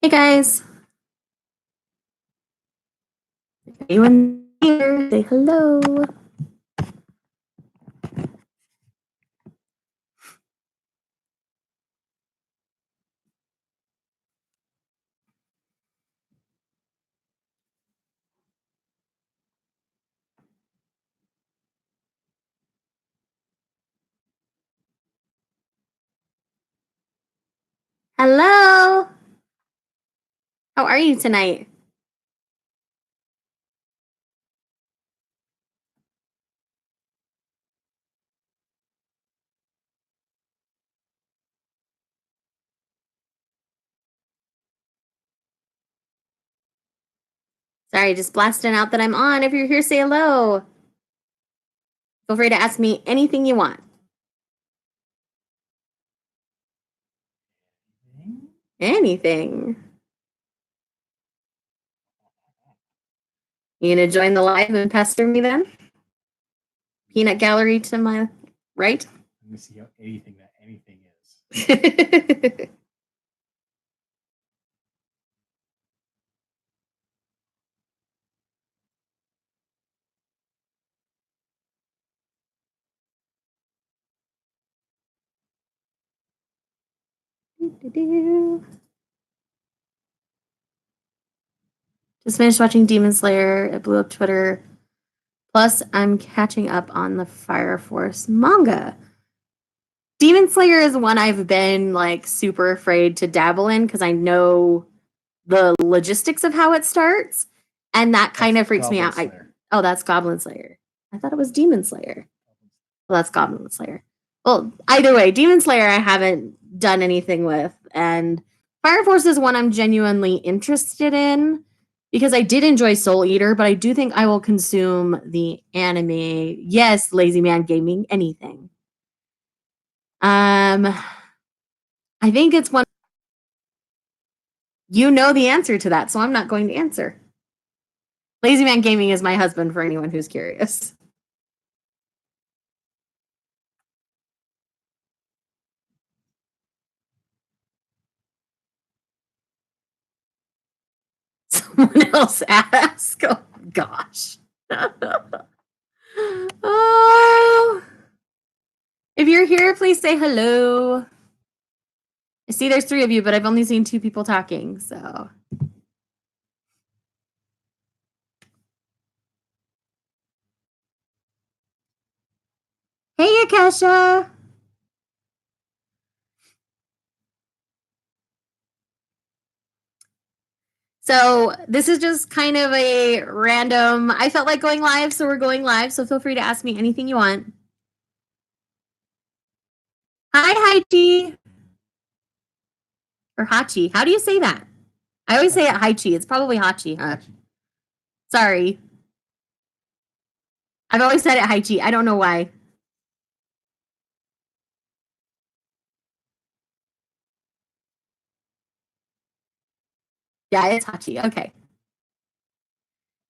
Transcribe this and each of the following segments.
Hey guys, anyone here? Say hello. Hello. How are you tonight? Sorry, just blasting out that I'm on. If you're here, say hello. Feel free to ask me anything you want. Anything. You gonna join the live and pester me then? Peanut gallery to my right. Let me see how anything is. Just finished watching Demon Slayer. It blew up Twitter. Plus, I'm catching up on the Fire Force manga. Demon Slayer is one I've been like super afraid to dabble in because I know the logistics of how it starts, and that kind of freaks me out. Oh, that's Goblin Slayer. I thought it was Demon Slayer. Well, that's Goblin Slayer. Well, either way, Demon Slayer I haven't done anything with, and Fire Force is one I'm genuinely interested in because I did enjoy Soul Eater, but I do think I will consume the anime. Yes, Lazy Man Gaming, anything. I think it's one. You know the answer to that, so I'm not going to answer. Lazy Man Gaming is my husband for anyone who's curious. Someone else ask. Oh gosh. Oh. If you're here, please say hello. I see there's 3 of you, but I've only seen 2 people talking, so. Hey, Akesha. So this is just kind of a random, I felt like going live, so we're going live, so feel free to ask me anything you want. Hi, Haichi. Or Hachi. How do you say that? I always say it Haichi. It's probably Hachi, huh? Sorry. I've always said it Haichi. I don't know why. Yeah, it's Hachi. Okay.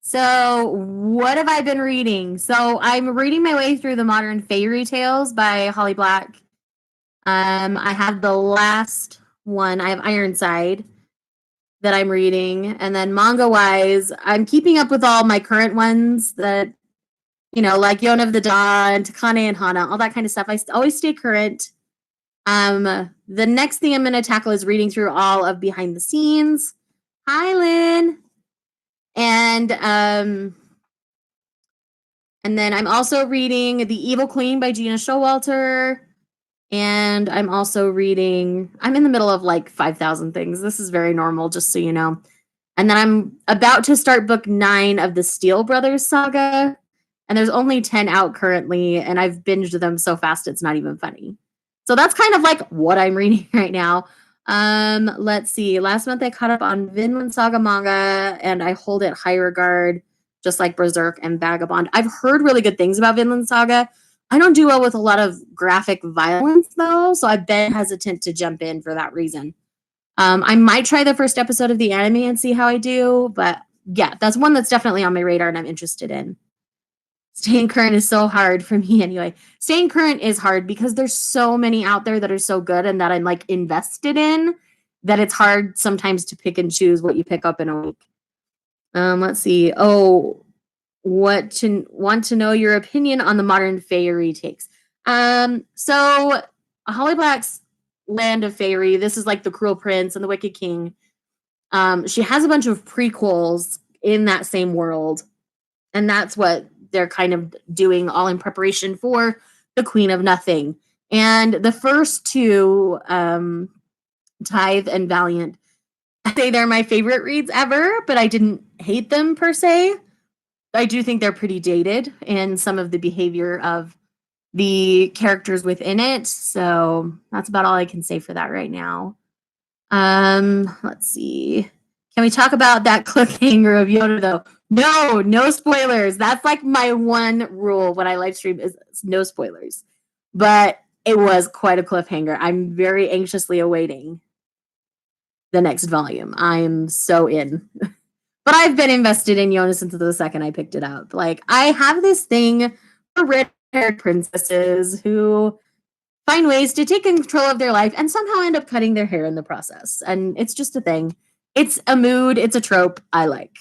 So, what have I been reading? So, I'm reading my way through the Modern Fairy Tales by Holly Black. I have the last one. I have Ironside that I'm reading, and then manga-wise, I'm keeping up with all my current ones that like Yona of the Dawn, Takane and Hana, all that kind of stuff. I always stay current. The next thing I'm going to tackle is reading through all of Behind the Scenes. Hi, Lynn. And then I'm also reading The Evil Queen by Gina Showalter. And I'm also reading, I'm in the middle of like 5,000 things. This is very normal, just so you know. And then I'm about to start book 9 of the Steel Brothers saga. And there's only 10 out currently, and I've binged them so fast it's not even funny. So that's kind of like what I'm reading right now. Let's see. Last month I caught up on Vinland Saga manga, and I hold it high regard, just like Berserk and Vagabond. I've heard really good things about Vinland Saga. I don't do well with a lot of graphic violence, though, so I've been hesitant to jump in for that reason. I might try the first episode of the anime and see how I do, but yeah, that's one that's definitely on my radar and I'm interested in. Staying current is so hard for me anyway. Staying current is hard because there's so many out there that are so good and that I'm like invested in. that it's hard sometimes to pick and choose what you pick up in a week. Let's see. Oh, want to know your opinion on the modern Fae retakes. So Holly Black's Land of Faerie, this is like the Cruel Prince and the Wicked King. She has a bunch of prequels in that same world, and that's what they're kind of doing, all in preparation for the Queen of Nothing. And the first two, Tithe and Valiant, I say they're my favorite reads ever, but I didn't hate them per se. I do think they're pretty dated in some of the behavior of the characters within it. So that's about all I can say for that right now. Let's see. Can we talk about that cliffhanger of Yoda though? No spoilers. That's like my one rule when I live stream is no spoilers. But it was quite a cliffhanger. I'm very anxiously awaiting the next volume. I'm so in. But I've been invested in Yoda since the second I picked it up. Like, I have this thing for red-haired princesses who find ways to take control of their life and somehow end up cutting their hair in the process. And it's just a thing. It's a mood, it's a trope I like.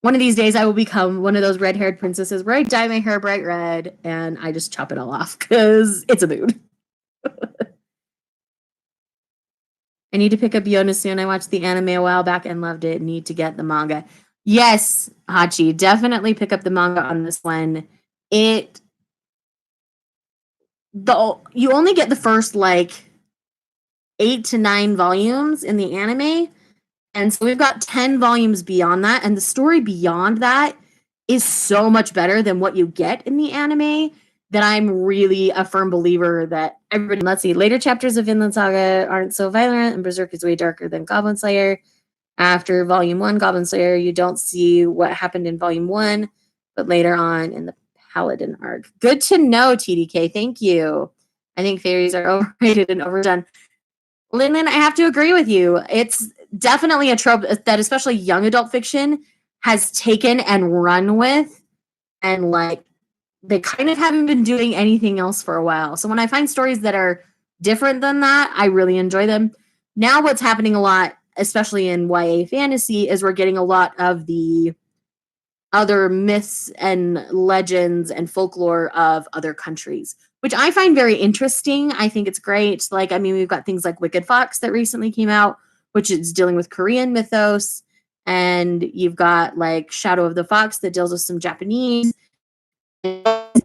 One of these days, I will become one of those red-haired princesses where I dye my hair bright red and I just chop it all off because it's a mood. I need to pick up Yona soon. I watched the anime a while back and loved it. Need to get the manga. Yes, Hachi, definitely pick up the manga on this one. You only get the first like 8 to 9 volumes in the anime, and so we've got 10 volumes beyond that, and the story beyond that is so much better than what you get in the anime that I'm really a firm believer that everybody, let's see, later chapters of Vinland Saga aren't so violent, and Berserk is way darker than Goblin Slayer. After Volume 1, Goblin Slayer, you don't see what happened in Volume 1, but later on in the Paladin arc. Good to know, TDK. Thank you. I think fairies are overrated and overdone. Lyndon, I have to agree with you. It's definitely a trope that especially young adult fiction has taken and run with, and like they kind of haven't been doing anything else for a while. So when I find stories that are different than that, I really enjoy them. Now what's happening a lot, especially in YA fantasy, is we're getting a lot of the other myths and legends and folklore of other countries, which I find very interesting. I think it's great. Like, I mean, we've got things like Wicked Fox that recently came out, which is dealing with Korean mythos. And you've got like Shadow of the Fox that deals with some Japanese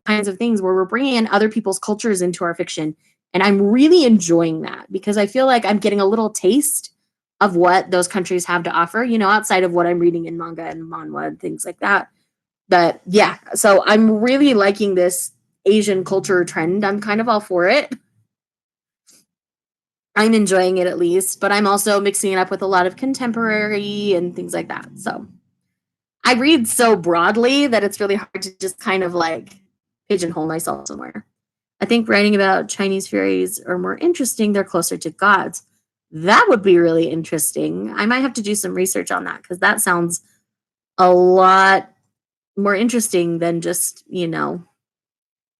kinds of things where we're bringing in other people's cultures into our fiction. And I'm really enjoying that because I feel like I'm getting a little taste of what those countries have to offer, you know, outside of what I'm reading in manga and manhwa and things like that. But yeah, so I'm really liking this Asian culture trend. I'm kind of all for it. I'm enjoying it at least, but I'm also mixing it up with a lot of contemporary and things like that. So I read so broadly that it's really hard to just kind of like pigeonhole myself somewhere. I think writing about Chinese fairies are more interesting. They're closer to gods. That would be really interesting. I might have to do some research on that because that sounds a lot more interesting than just, you know,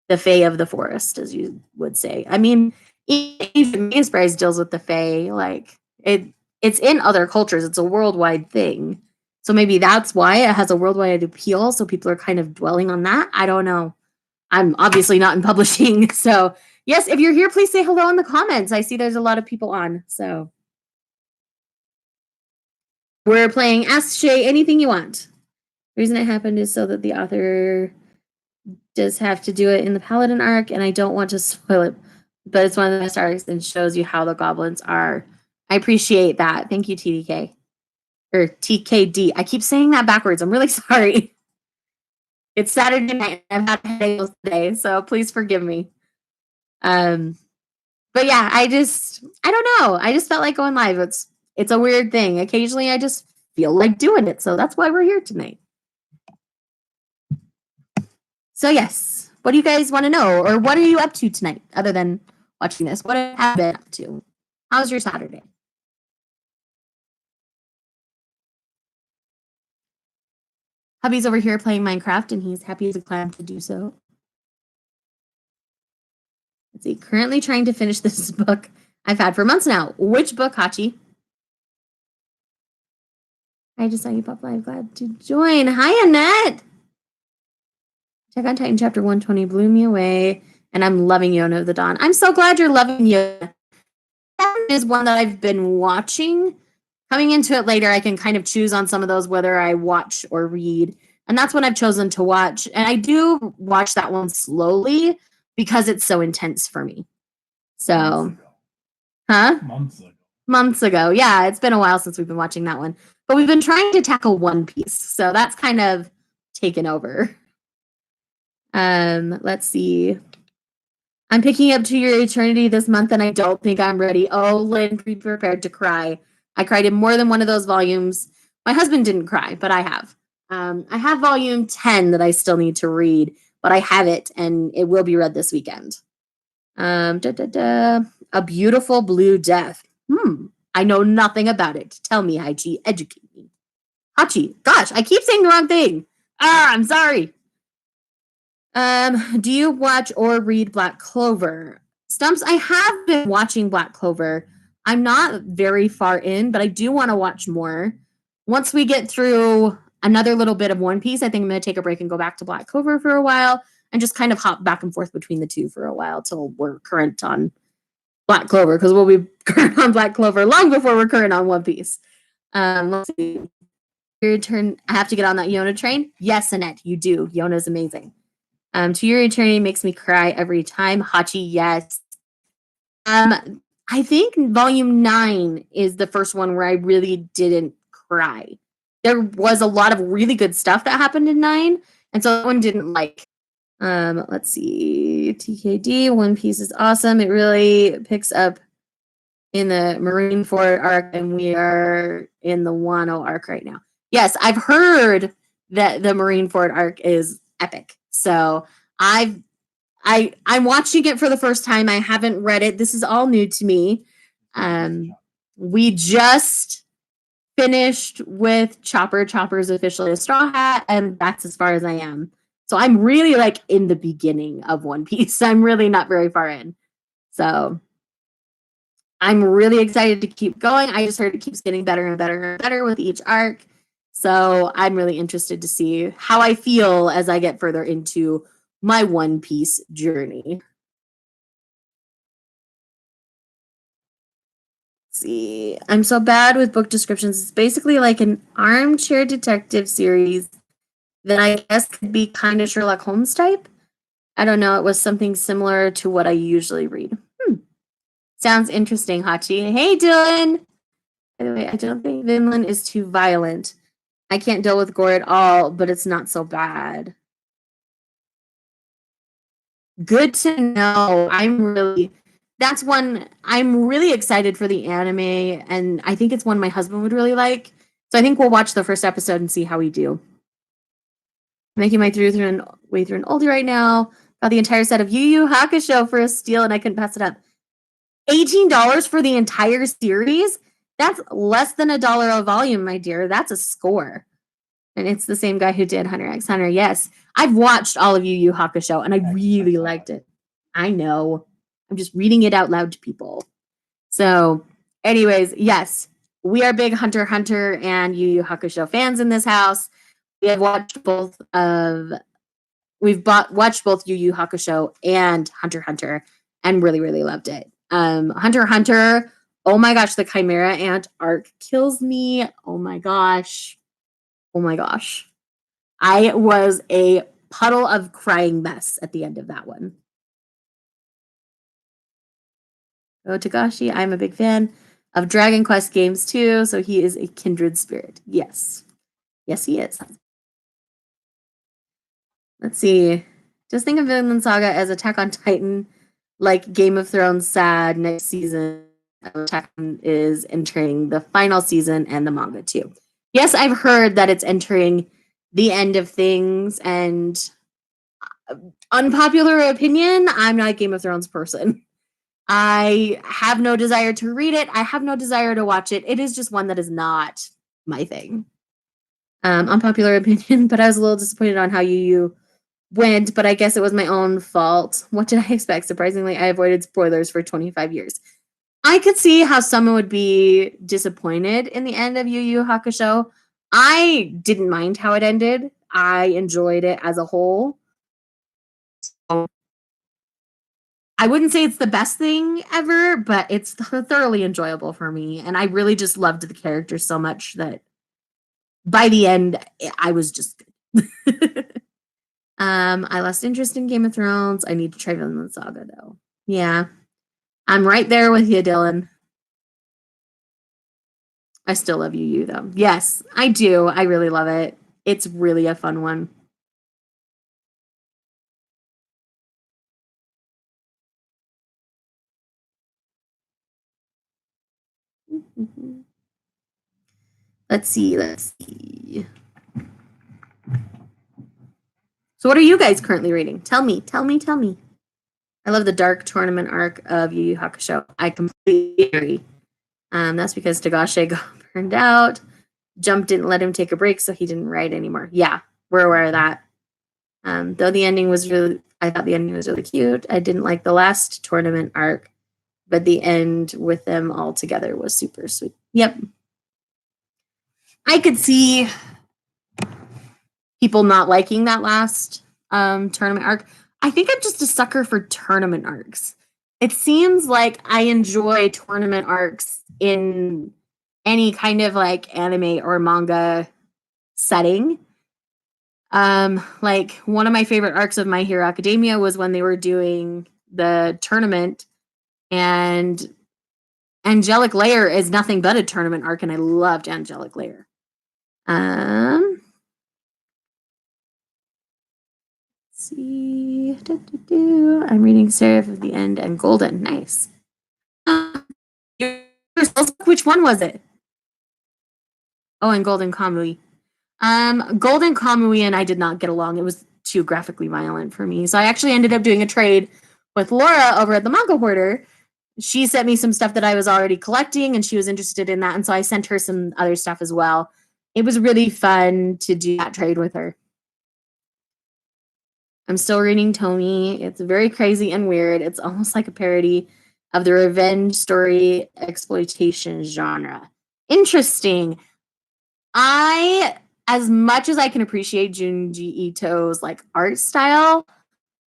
the Fae of the forest, as you would say. I mean, even Maze deals with the Fae. Like it's in other cultures. It's a worldwide thing. So maybe that's why it has a worldwide appeal. So people are kind of dwelling on that. I don't know. I'm obviously not in publishing. So yes, if you're here, please say hello in the comments. I see there's a lot of people on. So we're playing Ask Shae anything you want. The reason it happened is so that the author does have to do it in the Paladin arc, and I don't want to spoil it, but it's one of the best arcs and shows you how the goblins are. I appreciate that. Thank you, TDK. Or TKD. I keep saying that backwards. I'm really sorry. It's Saturday night. I've had headaches today, so please forgive me. But yeah, I don't know. I just felt like going live. It's a weird thing. Occasionally I just feel like doing it. So that's why we're here tonight. So yes, what do you guys want to know? Or what are you up to tonight other than watching this? What have you been up to? How's your Saturday? Hubby's over here playing Minecraft and he's happy as a clam to do so. Let's see, currently trying to finish this book I've had for months now. Which book, Hachi? I just saw you pop live. Glad to join. Hi, Annette. Attack on Titan chapter 120 blew me away, and I'm loving Yona of the Dawn. I'm so glad you're loving Yona. That is one that I've been watching. Coming into it later, I can kind of choose on some of those whether I watch or read. And that's what I've chosen to watch. And I do watch that one slowly because it's so intense for me. So, Months ago. Yeah, it's been a while since we've been watching that one. But we've been trying to tackle One Piece. So that's kind of taken over. Let's see. I'm picking up To Your Eternity this month, and I don't think I'm ready. Oh, Lynn, be prepared to cry. I cried in more than one of those volumes. My husband didn't cry, but I have. I have volume 10 that I still need to read, but I have it, and it will be read this weekend. A Beautiful Blue Death. I know nothing about it. Tell me, Hachi. Educate me. Hachi. Gosh, I keep saying the wrong thing. I'm sorry. Do you watch or read Black Clover? Stumps, I have been watching Black Clover. I'm not very far in, but I do want to watch more. Once we get through another little bit of One Piece, I think I'm going to take a break and go back to Black Clover for a while and just kind of hop back and forth between the two for a while till we're current on Black Clover, because we'll be current on Black Clover long before we're current on One Piece. Let's see. Your turn. I have to get on that Yona train? Yes, Annette, you do. Yona's amazing. To Your Eternity makes me cry every time. Hachi, yes. I think volume 9 is the first one where I really didn't cry. There was a lot of really good stuff that happened in 9, and so that one didn't like. Let's see. TKD, One Piece is awesome. It really picks up in the Marineford arc, and we are in the Wano arc right now. Yes, I've heard that the Marineford arc is epic. So I'm watching it for the first time. I haven't read it. This is all new to me. We just finished with Chopper. Chopper's officially a Straw Hat, and that's as far as I am. So I'm really like in the beginning of One Piece. I'm really not very far in. So I'm really excited to keep going. I just heard it keeps getting better and better and better with each arc. So I'm really interested to see how I feel as I get further into my One Piece journey. Let's see. I'm so bad with book descriptions. It's basically like an armchair detective series that I guess could be kind of Sherlock Holmes type. I don't know. It was something similar to what I usually read. Sounds interesting, Hachi. Hey, Dylan. By the way, I don't think Vinland is too violent. I can't deal with gore at all, but it's not so bad. Good to know. That's one I'm really excited for the anime, and I think it's one my husband would really like. So I think we'll watch the first episode and see how we do. I'm making my way through an oldie right now. Got the entire set of Yu Yu Hakusho for a steal, and I couldn't pass it up. $18 for the entire series? That's less than $1 a volume, my dear. That's a score. And it's the same guy who did Hunter x Hunter. Yes. I've watched all of Yu Yu Hakusho, and I really liked it. I know. I'm just reading it out loud to people. So, anyways, yes, we are big Hunter x Hunter and Yu Yu Hakusho fans in this house. We have watched both watched both Yu Yu Hakusho and Hunter x Hunter and really, really loved it. Hunter x Hunter, oh my gosh, the Chimera Ant arc kills me. Oh my gosh. I was a puddle of crying mess at the end of that one. Oh, Tagashi, I'm a big fan of Dragon Quest games too, so he is a kindred spirit. Yes. Yes, he is. Let's see. Just think of Vinland Saga as Attack on Titan, like Game of Thrones sad next season. Attack on is entering the final season and the manga too. Yes, I've heard that it's entering the end of things, and unpopular opinion, I'm not a Game of Thrones person. I have no desire to read it. I have no desire to watch it. It is just one that is not my thing. Unpopular opinion, but I was a little disappointed on how you went, but I guess it was my own fault. What did I expect? Surprisingly, I avoided spoilers for 25 years. I could see how someone would be disappointed in the end of Yu Yu Hakusho. I didn't mind how it ended. I enjoyed it as a whole. So I wouldn't say it's the best thing ever, but it's thoroughly enjoyable for me. And I really just loved the character so much that by the end, I was just good. I lost interest in Game of Thrones. I need to try Vinland Saga though. Yeah, I'm right there with you, Dylan. I still love you though. Yes, I do. I really love it. It's really a fun one. Let's see. Let's see. So, what are you guys currently reading? Tell me. Tell me. Tell me. I love the dark tournament arc of Yu Yu Hakusho. I completely agree. That's because Togashi got burned out. Jump didn't let him take a break, so he didn't write anymore. Yeah, we're aware of that. Though the ending was really, I thought the ending was really cute. I didn't like the last tournament arc, but the end with them all together was super sweet. Yep. I could see people not liking that last tournament arc. I think I'm just a sucker for tournament arcs. It seems like I enjoy tournament arcs in any kind of like anime or manga setting. Like one of my favorite arcs of My Hero Academia was when they were doing the tournament, and Angelic Layer is nothing but a tournament arc, and I loved Angelic Layer. Let's see. I'm reading Seraph of the End and Golden. Nice. Which one was it? Oh, and Golden Kamui. Golden Kamui and I did not get along. It was too graphically violent for me. So I actually ended up doing a trade with Laura over at the Manga Hoarder. She sent me some stuff that I was already collecting and she was interested in that. And so I sent her some other stuff as well. It was really fun to do that trade with her. I'm still reading Tomi. It's very crazy and weird. It's almost like a parody of the revenge story exploitation genre. Interesting. As much as I can appreciate Junji Ito's like art style,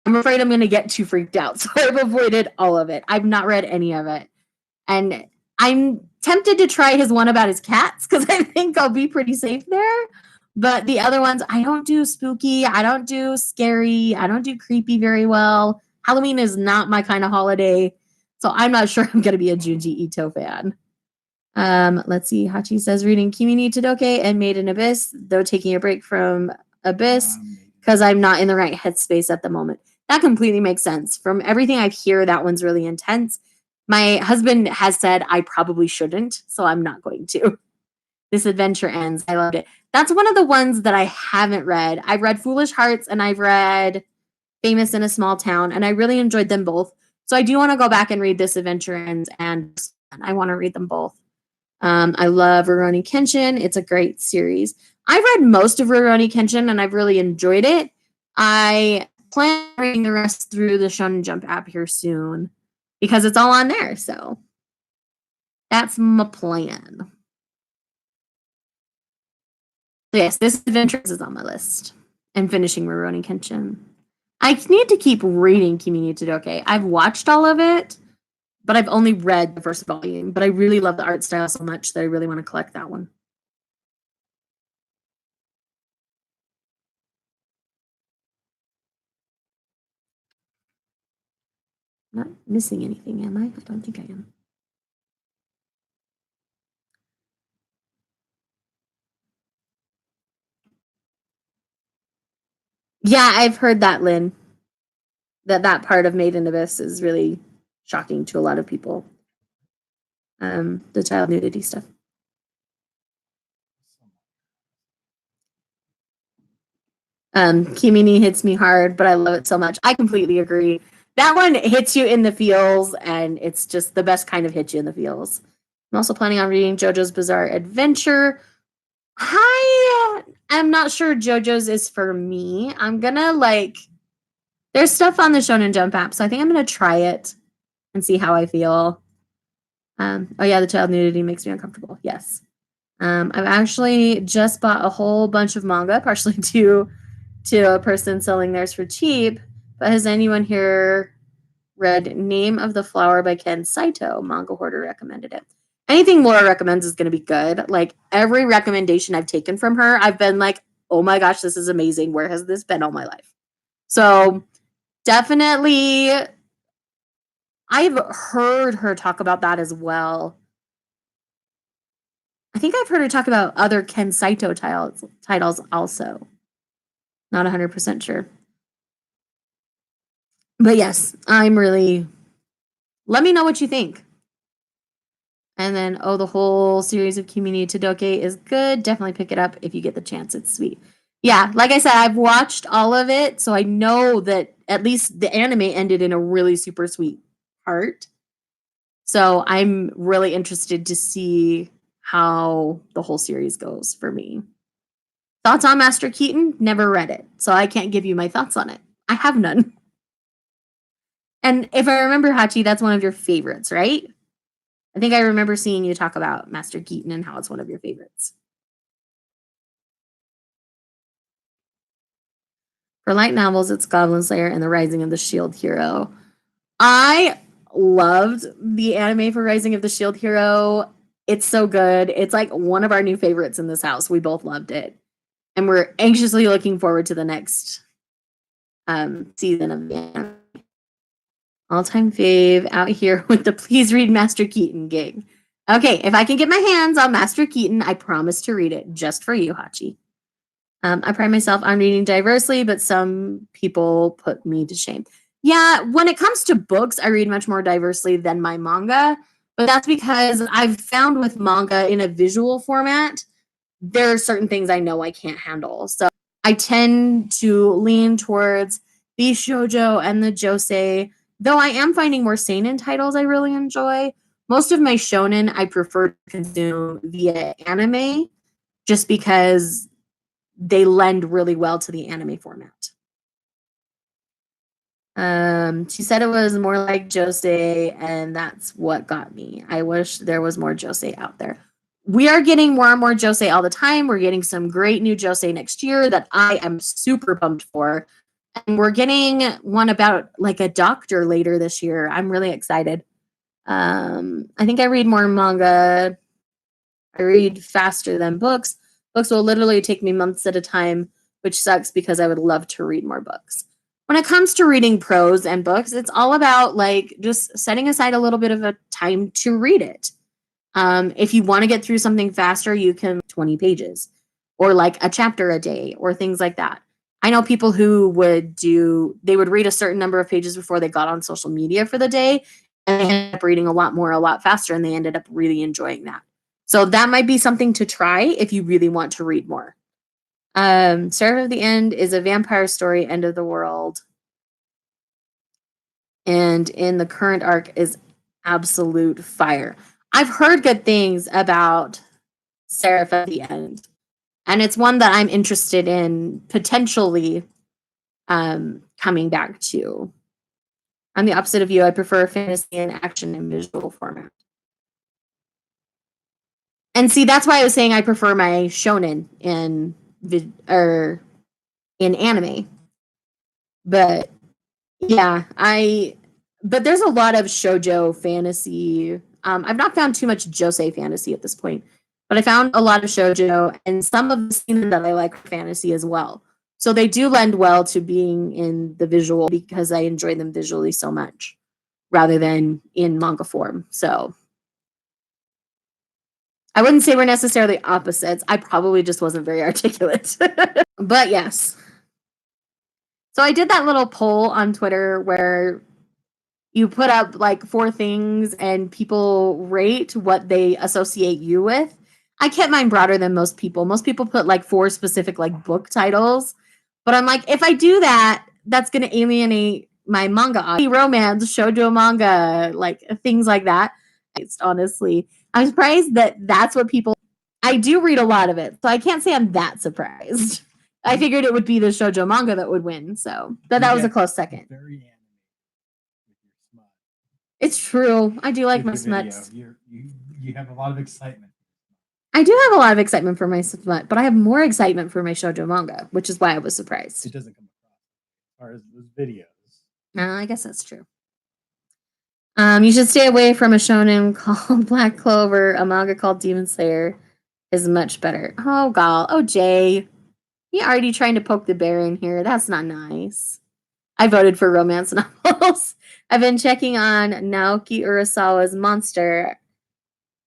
I'm afraid I'm going to get too freaked out. So I've avoided all of it. I've not read any of it. And I'm tempted to try his one about his cats because I think I'll be pretty safe there. But the other ones, I don't do spooky. I don't do scary. I don't do creepy very well. Halloween is not my kind of holiday. So I'm not sure I'm going to be a Junji Ito fan. Let's see. Hachi says reading Kimi ni Todoke and Made in Abyss, though taking a break from Abyss because I'm not in the right headspace at the moment. That completely makes sense. From everything I hear, that one's really intense. My husband has said I probably shouldn't, so I'm not going to. This Adventure Ends. I loved it. That's one of the ones that I haven't read. I've read Foolish Hearts and I've read Famous in a Small Town, and I really enjoyed them both. So I do want to go back and read This Adventure Ends, and I want to read them both. I love Rurouni Kenshin. It's a great series. I've read most of Rurouni Kenshin, and I've really enjoyed it. I plan on reading the rest through the Shonen Jump app here soon because it's all on there. So that's my plan. So yes, This Adventures is on my list. And finishing Rurouni Kenshin. I need to keep reading Kimi ni Todoke. I've watched all of it, but I've only read the first volume. But I really love the art style so much that I really want to collect that one. I'm not missing anything, am I? I don't think I am. Yeah, I've heard that, Lynn. That part of Made in Abyss is really shocking to a lot of people. The child nudity stuff. Kimini hits me hard, but I love it so much. I completely agree. That one hits you in the feels, and it's just the best kind of hit you in the feels. I'm also planning on reading JoJo's Bizarre Adventure. I am not sure JoJo's is for me. I'm gonna there's stuff on the Shonen Jump app, so I think I'm gonna try it and see how I feel. Oh yeah, the child nudity makes me uncomfortable. Yes. I've actually just bought a whole bunch of manga, partially to a person selling theirs for cheap. But has anyone here read Name of the Flower by Ken Saito? Manga Hoarder recommended it. Anything Laura recommends is going to be good. Like every recommendation I've taken from her, I've been like, oh my gosh, this is amazing. Where has this been all my life? So definitely, I've heard her talk about that as well. I think I've heard her talk about other Ken Saito titles also. Not 100% sure. But yes, I'm really. Let me know what you think. And then, the whole series of Kimi ni Todoke is good. Definitely pick it up if you get the chance. It's sweet. Yeah, like I said, I've watched all of it, so I know that at least the anime ended in a really super sweet part. So I'm really interested to see how the whole series goes for me. Thoughts on Master Keaton? Never read it, so I can't give you my thoughts on it. I have none. And if I remember, Hachi, that's one of your favorites, right? I think I remember seeing you talk about Master Keaton and how it's one of your favorites. For light novels, it's Goblin Slayer and the Rising of the Shield Hero. I loved the anime for Rising of the Shield Hero. It's so good. It's like one of our new favorites in this house. We both loved it. And we're anxiously looking forward to the next season of the anime. All-time fave out here with the Please Read Master Keaton gig. Okay, if I can get my hands on Master Keaton, I promise to read it just for you, Hachi. I pride myself on reading diversely, but some people put me to shame. Yeah, when it comes to books, I read much more diversely than my manga, but that's because I've found with manga in a visual format, there are certain things I know I can't handle. So I tend to lean towards the shoujo and the josei, though I am finding more seinen titles I really enjoy. Most of my shonen I prefer to consume via anime just because they lend really well to the anime format. She said it was more like josei, and that's what got me. I wish there was more josei out there. We are getting more and more josei all the time. We're getting some great new josei next year that I am super pumped for. And we're getting one about like a doctor later this year. I'm really excited. I think I read more manga. I read faster than books. Books will literally take me months at a time, which sucks because I would love to read more books. When it comes to reading prose and books, it's all about like just setting aside a little bit of a time to read it. If you want to get through something faster, you can 20 pages or like a chapter a day or things like that. I know people who they would read a certain number of pages before they got on social media for the day, and they ended up reading a lot more, a lot faster, and they ended up really enjoying that. So that might be something to try if you really want to read more. Seraph of the End is a vampire story, end of the world. And in the current arc is absolute fire. I've heard good things about Seraph of the End. And it's one that I'm interested in potentially coming back to. I'm the opposite of you. I prefer fantasy and action in visual format. And see, that's why I was saying I prefer my shonen in anime. But yeah, but there's a lot of shoujo fantasy. I've not found too much josei fantasy at this point, but I found a lot of shoujo and some of the scenes that I like fantasy as well. So they do lend well to being in the visual because I enjoy them visually so much rather than in manga form. So I wouldn't say we're necessarily opposites. I probably just wasn't very articulate. But yes. So I did that little poll on Twitter where you put up like 4 things and people rate what they associate you with. I kept mine broader than most people. Most people put like 4 specific like book titles. But I'm like, if I do that, that's going to alienate my manga romance, shoujo manga, like things like that. Honestly, I'm surprised that that's what people. I do read a lot of it, so I can't say I'm that surprised. I figured it would be the shoujo manga that would win, so but that was a close second. It's true. I do like with my your video. smuts. You have a lot of excitement. I do have a lot of excitement for my smut, but I have more excitement for my shoujo manga, which is why I was surprised. It doesn't come across as far as those videos. I guess that's true. You should stay away from a shonen called Black Clover. A manga called Demon Slayer is much better. Oh, God. Oh, Jay. You're already trying to poke the bear in here. That's not nice. I voted for romance novels. I've been checking on Naoki Urasawa's Monster.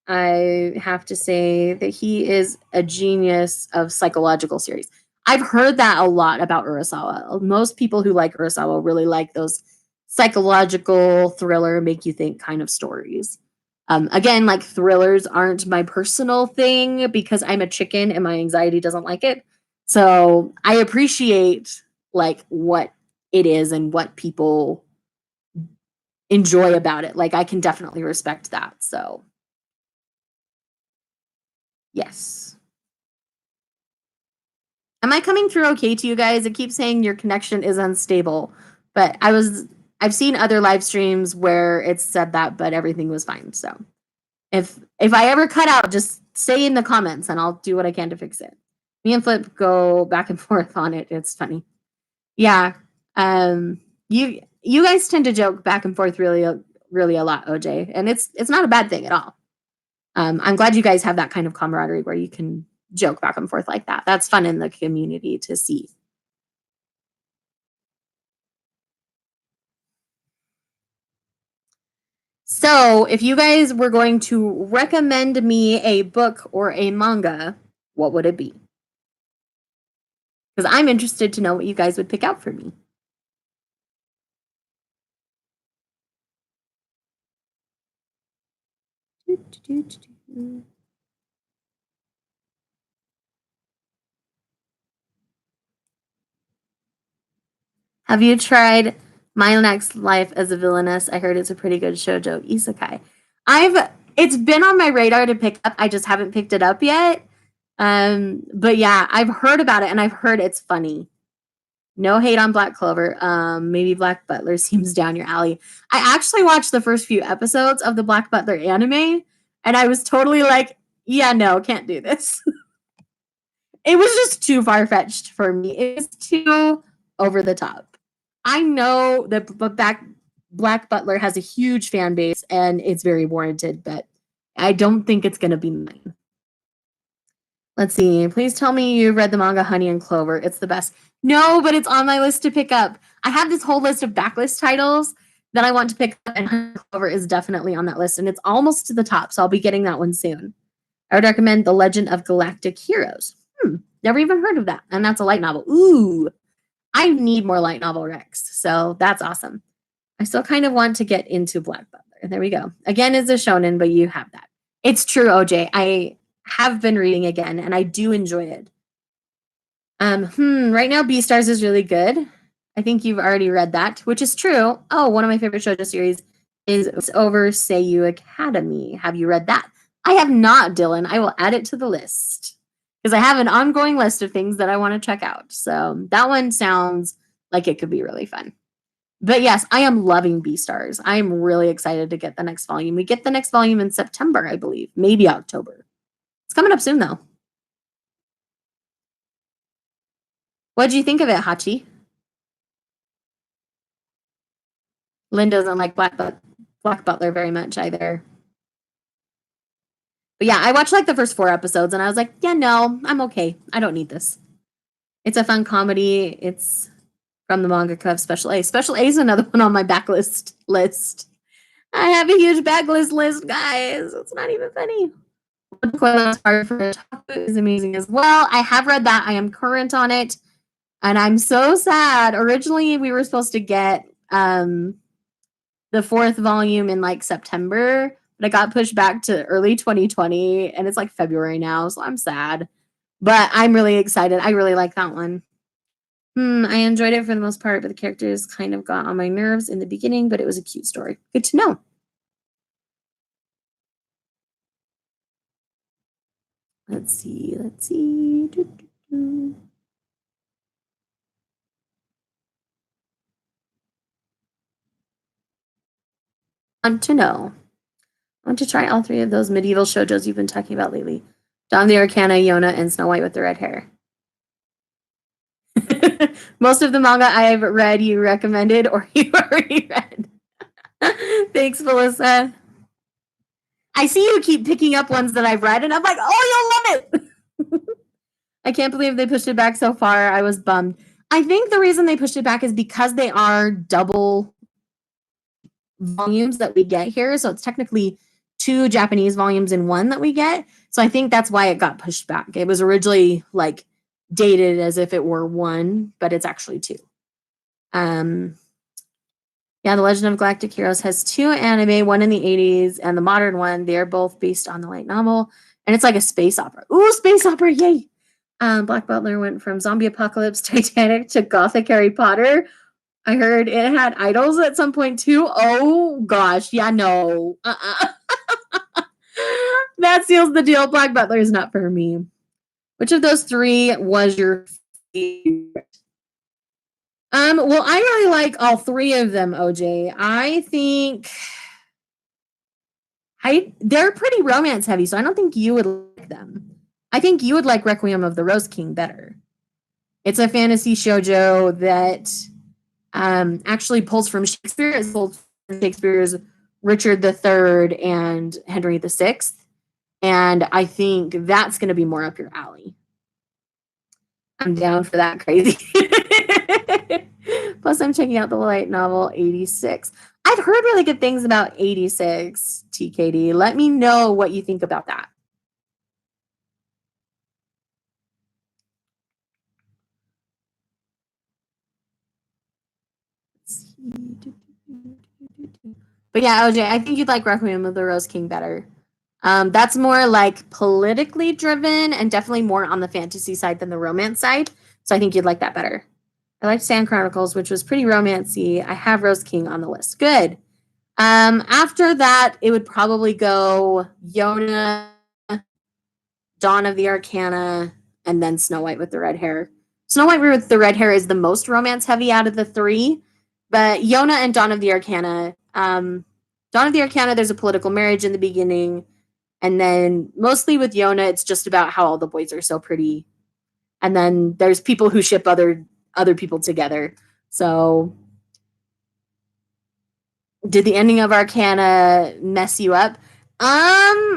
I have to say that he is a genius of psychological series. I've heard that a lot about Urasawa. Most people who like Urasawa really like those psychological thriller, make you think kind of stories. Again, like thrillers aren't my personal thing because I'm a chicken and my anxiety doesn't like it. So I appreciate like what it is and what people enjoy about it. Like I can definitely respect that. So yes. Am I coming through okay to you guys? It keeps saying your connection is unstable, but I've seen other live streams where it's said that, but everything was fine. So if I ever cut out, just say in the comments and I'll do what I can to fix it. Me and Flip go back and forth on it. It's funny. Yeah. You guys tend to joke back and forth really a lot, OJ, and it's not a bad thing at all. I'm glad you guys have that kind of camaraderie where you can joke back and forth like that. That's fun in the community to see. So, if you guys were going to recommend me a book or a manga, what would it be? Because I'm interested to know what you guys would pick out for me. Have you tried My Next Life as a Villainess? I heard it's a pretty good shoujo isekai. It's been on my radar to pick up. I just haven't picked it up yet. But yeah, I've heard about it and I've heard it's funny. No hate on Black Clover. Maybe Black Butler seems down your alley. I actually watched the first few episodes of the Black Butler anime, and I was totally like, yeah, no, can't do this. It was just too far fetched for me. It was too over the top. I know that Black Butler has a huge fan base and it's very warranted, but I don't think it's going to be mine. Let's see. Please tell me you read the manga Honey and Clover. It's the best. No, but it's on my list to pick up. I have this whole list of backlist titles that I want to pick up, and Honey and Clover is definitely on that list, and it's almost to the top, so I'll be getting that one soon. I would recommend The Legend of Galactic Heroes. Never even heard of that, and that's a light novel. Ooh, I need more light novel Rex, so that's awesome. I still kind of want to get into Black Butler. There we go. Again, it's a shonen, but you have that. It's true, OJ. I have been reading again, and I do enjoy it. Right now, Beastars is really good. I think you've already read that, which is true. Oh, one of my favorite shoujo series is Over Seiyu Academy. Have you read that? I have not, Dylan. I will add it to the list because I have an ongoing list of things that I want to check out. So that one sounds like it could be really fun. But yes, I am loving Beastars. I am really excited to get the next volume. We get the next volume in September, I believe, maybe October. It's coming up soon, though. What did you think of it, Hachi? Lynn doesn't like Black Butler very much either. But yeah, I watched like the first 4 episodes and I was like, yeah, no, I'm okay. I don't need this. It's a fun comedy. It's from the mangaka of Special A. Special A is another one on my backlist list. I have a huge backlist list, guys. It's not even funny. Hard for Otaku is amazing as well. I have read that. I am current on it. And I'm so sad. Originally, we were supposed to get the 4th volume in like September, but it got pushed back to early 2020 and it's like February now, so I'm sad. But I'm really excited. I really like that one. I enjoyed it for the most part, but the characters kind of got on my nerves in the beginning, but it was a cute story. Good to know. Let's see. want to know. I want to try all 3 of those medieval shoujos you've been talking about lately. Dawn of the Arcana, Yona, and Snow White with the red hair. Most of the manga I've read you recommended or you already read. Thanks, Melissa. I see you keep picking up ones that I've read, and I'm like, oh, you'll love it. I can't believe they pushed it back so far. I was bummed. I think the reason they pushed it back is because they are double volumes that we get here. So it's technically 2 Japanese volumes in one that we get. So I think that's why it got pushed back. It was originally like dated as if it were 1, but it's actually 2. Yeah, The Legend of Galactic Heroes has 2 anime, one in the 80s and the modern one. They're both based on the light novel. And it's like a space opera. Ooh, space opera, yay! Black Butler went from zombie apocalypse Titanic to gothic Harry Potter. I heard it had idols at some point too. Oh gosh, yeah, no. That seals the deal. Black Butler is not for me. Which of those 3 was your favorite? Well, I really like all 3 of them, OJ. I think they're pretty romance heavy, so I don't think you would like them. I think you would like Requiem of the Rose King better. It's a fantasy shoujo that actually pulls from Shakespeare. It's pulled from Shakespeare's Richard III and Henry VI. And I think that's going to be more up your alley. I'm down for that crazy. Plus, I'm checking out the light novel 86. I've heard really good things about 86, TKD. Let me know what you think about that. But yeah, OJ, I think you'd like Requiem of the Rose King better. That's more like politically driven and definitely more on the fantasy side than the romance side. So I think you'd like that better. I liked Sand Chronicles, which was pretty romancy. I have Rose King on the list. Good. After that, it would probably go Yona, Dawn of the Arcana, and then Snow White with the red hair. Snow White with the red hair is the most romance heavy out of the 3, but Yona and Dawn of the Arcana. Dawn of the Arcana, there's a political marriage in the beginning, and then mostly with Yona, it's just about how all the boys are so pretty, and then there's people who ship other people together. So, did the ending of Arcana mess you up? I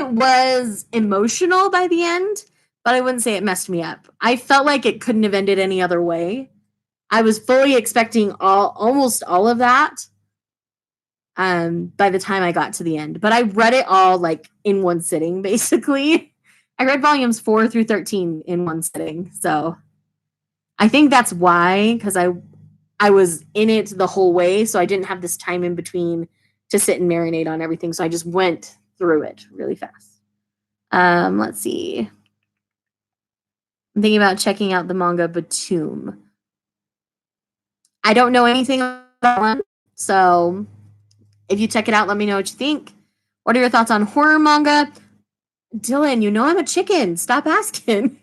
was emotional by the end, but I wouldn't say it messed me up. I felt like it couldn't have ended any other way. I was fully expecting almost all of that by the time I got to the end. But I read it all like in one sitting, basically. I read volumes 4 through 13 in one sitting. So I think that's why, because I was in it the whole way, so I didn't have this time in between to sit and marinate on everything. So I just went through it really fast. Let's see. I'm thinking about checking out the manga Batum. I don't know anything about that one, so if you check it out, let me know what you think. What are your thoughts on horror manga? Dylan, you know I'm a chicken. Stop asking.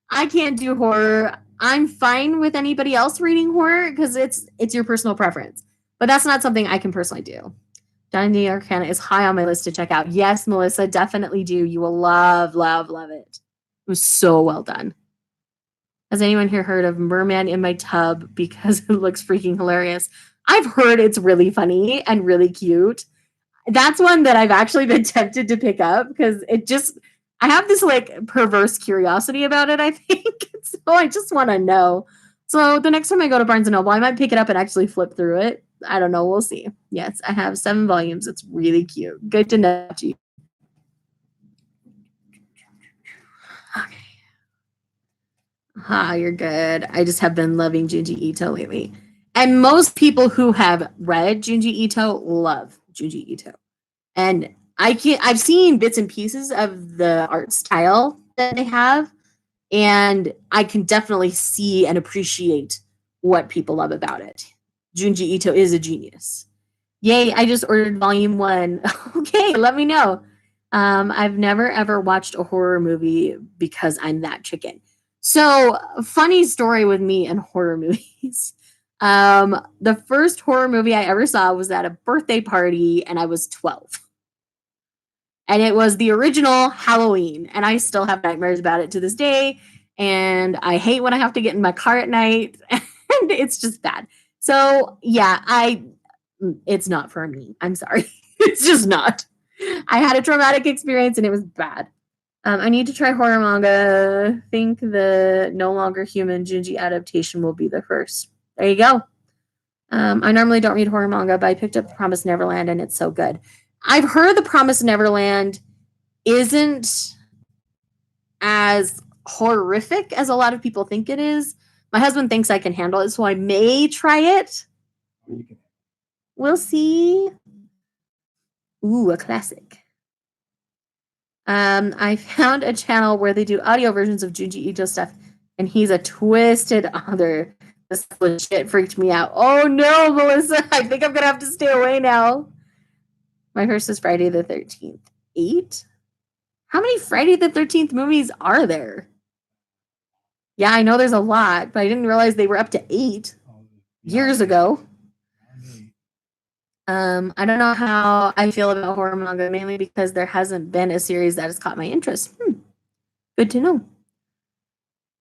I can't do horror. I'm fine with anybody else reading horror because it's your personal preference. But that's not something I can personally do. Dawn of the Arcana is high on my list to check out. Yes, Melissa, definitely do. You will love, love, love it. It was so well done. Has anyone here heard of Merman in My Tub because it looks freaking hilarious? I've heard it's really funny and really cute. That's one that I've actually been tempted to pick up because I have this like perverse curiosity about it, I think. So I just want to know. So the next time I go to Barnes & Noble, I might pick it up and actually flip through it. I don't know. We'll see. Yes, I have 7 volumes. It's really cute. Good to know. Okay. You're good. I just have been loving Junji Ito lately. And most people who have read Junji Ito love Junji Ito. And I've seen bits and pieces of the art style that they have, and I can definitely see and appreciate what people love about it. Junji Ito is a genius. Yay, I just ordered volume 1. Okay, let me know. I've never ever watched a horror movie because I'm that chicken. So, funny story with me and horror movies. The first horror movie I ever saw was at a birthday party, and I was 12. And it was the original Halloween, and I still have nightmares about it to this day. And I hate when I have to get in my car at night, and it's just bad. So yeah, it's not for me. I'm sorry. It's just not. I had a traumatic experience and it was bad. I need to try horror manga. Think the No Longer Human Junji adaptation will be the first. There you go. I normally don't read horror manga, but I picked up The Promised Neverland and it's so good. I've heard The Promised Neverland isn't as horrific as a lot of people think it is. My husband thinks I can handle it, so I may try it. We'll see. Ooh, a classic. I found a channel where they do audio versions of Junji Ito stuff, and he's a twisted author. This legit freaked me out. Oh no, Melissa, I think I'm gonna have to stay away now. My first is Friday the 13th. 8? How many Friday the 13th movies are there? Yeah, I know there's a lot, but I didn't realize they were up to 8 years ago. I don't know how I feel about horror manga, mainly because there hasn't been a series that has caught my interest. Good to know.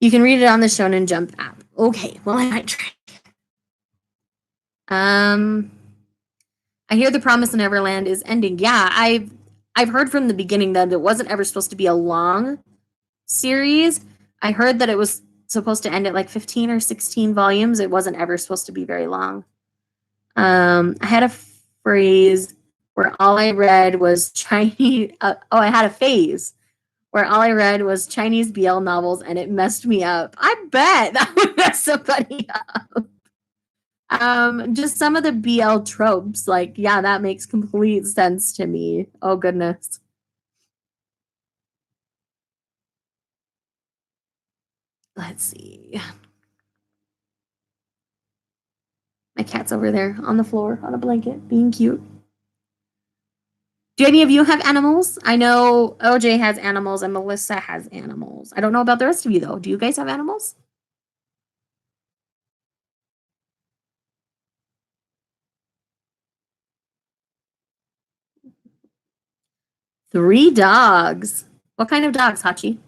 You can read it on the Shonen Jump app. Okay, well, I might try. I hear The Promised Neverland is ending. Yeah, I've heard from the beginning that it wasn't ever supposed to be a long series. I heard that it was supposed to end at like 15 or 16 volumes. It wasn't ever supposed to be very long. I had a phrase where all I read was Chinese. I had a phase where all I read was Chinese BL novels, and it messed me up. I bet that would mess somebody up. Just some of the BL tropes, like, yeah, that makes complete sense to me. Oh, goodness. Let's see. My cat's over there on the floor on a blanket, being cute. Do any of you have animals? I know OJ has animals and Melissa has animals. I don't know about the rest of you, though. Do you guys have animals? Three dogs. What kind of dogs, Hachi?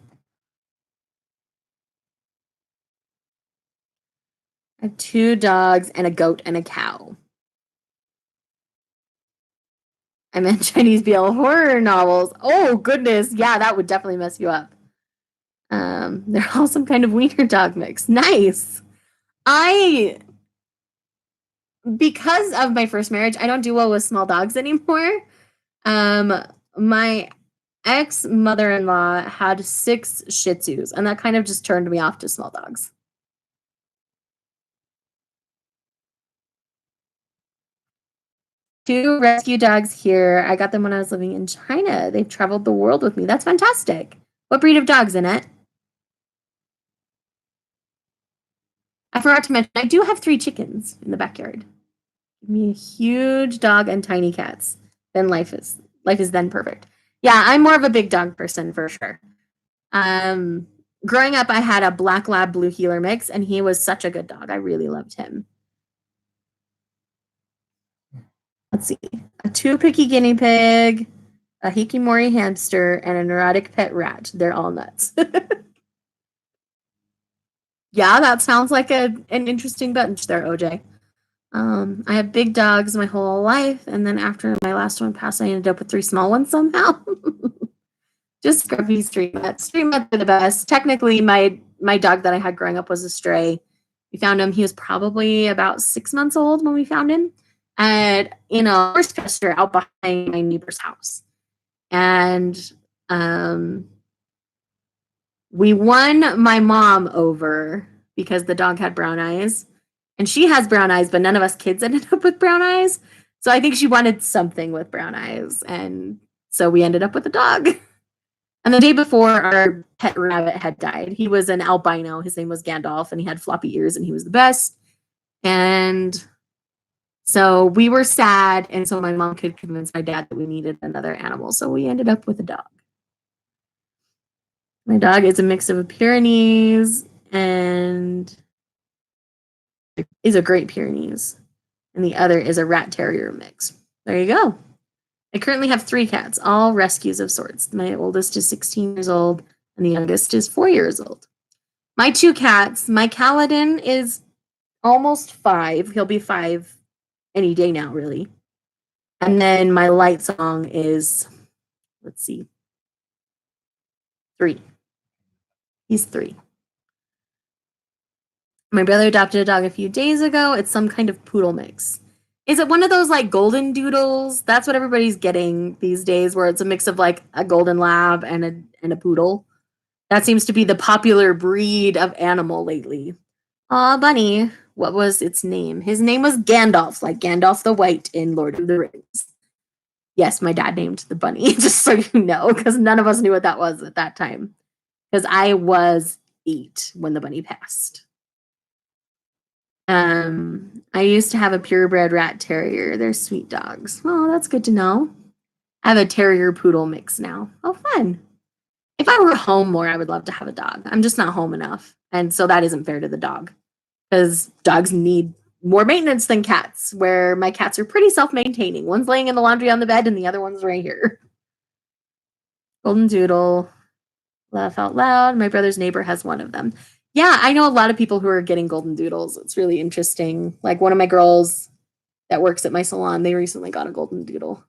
I have 2 dogs and a goat and a cow. I meant Chinese BL horror novels. Oh, goodness. Yeah, that would definitely mess you up. They're all some kind of wiener dog mix. Nice. Because of my first marriage, I don't do well with small dogs anymore. My ex mother-in-law had 6 Shih Tzus, and that kind of just turned me off to small dogs. Two rescue dogs here. I got them when I was living in China. They've traveled the world with me. That's fantastic. What breed of dogs, Annette? I forgot to mention, I do have 3 chickens in the backyard. Give me a huge dog and tiny cats. Then life is then perfect. Yeah, I'm more of a big dog person for sure. Growing up, I had a black lab blue heeler mix, and he was such a good dog. I really loved him. Let's see. A 2 picky guinea pig, a hikimori hamster, and a neurotic pet rat. They're all nuts. Yeah, that sounds like an interesting bunch there, OJ. I had big dogs my whole life, and then after my last one passed, I ended up with 3 small ones somehow. Just scruffy street mutts. Street mutts are the best. Technically, my dog that I had growing up was a stray. We found him. He was probably about 6 months old when we found him at a horse pasture out behind my neighbor's house. And we won my mom over because the dog had brown eyes. And she has brown eyes, but none of us kids ended up with brown eyes. So I think she wanted something with brown eyes. And so we ended up with a dog. And the day before, our pet rabbit had died. He was an albino. His name was Gandalf, and he had floppy ears, and he was the best. And so we were sad. And so my mom could convince my dad that we needed another animal. So we ended up with a dog. My dog is a mix of a Pyrenees and is a Great Pyrenees, and the other is a Rat Terrier mix. There you go. I currently have 3 cats, all rescues of sorts. My oldest is 16 years old, and the youngest is 4 years old. My 2 cats, my Kaladin is almost 5. He'll be 5 any day now, really. And then my Light Song is, let's see, 3. He's 3. My brother adopted a dog a few days ago. It's some kind of poodle mix. Is it one of those like golden doodles? That's what everybody's getting these days, where it's a mix of like a golden lab and a poodle. That seems to be the popular breed of animal lately. Aw, bunny. What was its name? His name was Gandalf, like Gandalf the White in Lord of the Rings. Yes, my dad named the bunny, just so you know, because none of us knew what that was at that time. Because I was 8 when the bunny passed. I used to have a purebred rat terrier. They're sweet dogs. Oh, that's good to know. I have a terrier poodle mix now. Oh, fun. If I were home more, I would love to have a dog. I'm just not home enough. And so that isn't fair to the dog, because dogs need more maintenance than cats, where my cats are pretty self-maintaining. One's laying in the laundry on the bed and the other one's right here. Golden Doodle. Laugh out loud. My brother's neighbor has one of them. Yeah, I know a lot of people who are getting golden doodles. It's really interesting. Like one of my girls that works at my salon, they recently got a golden doodle.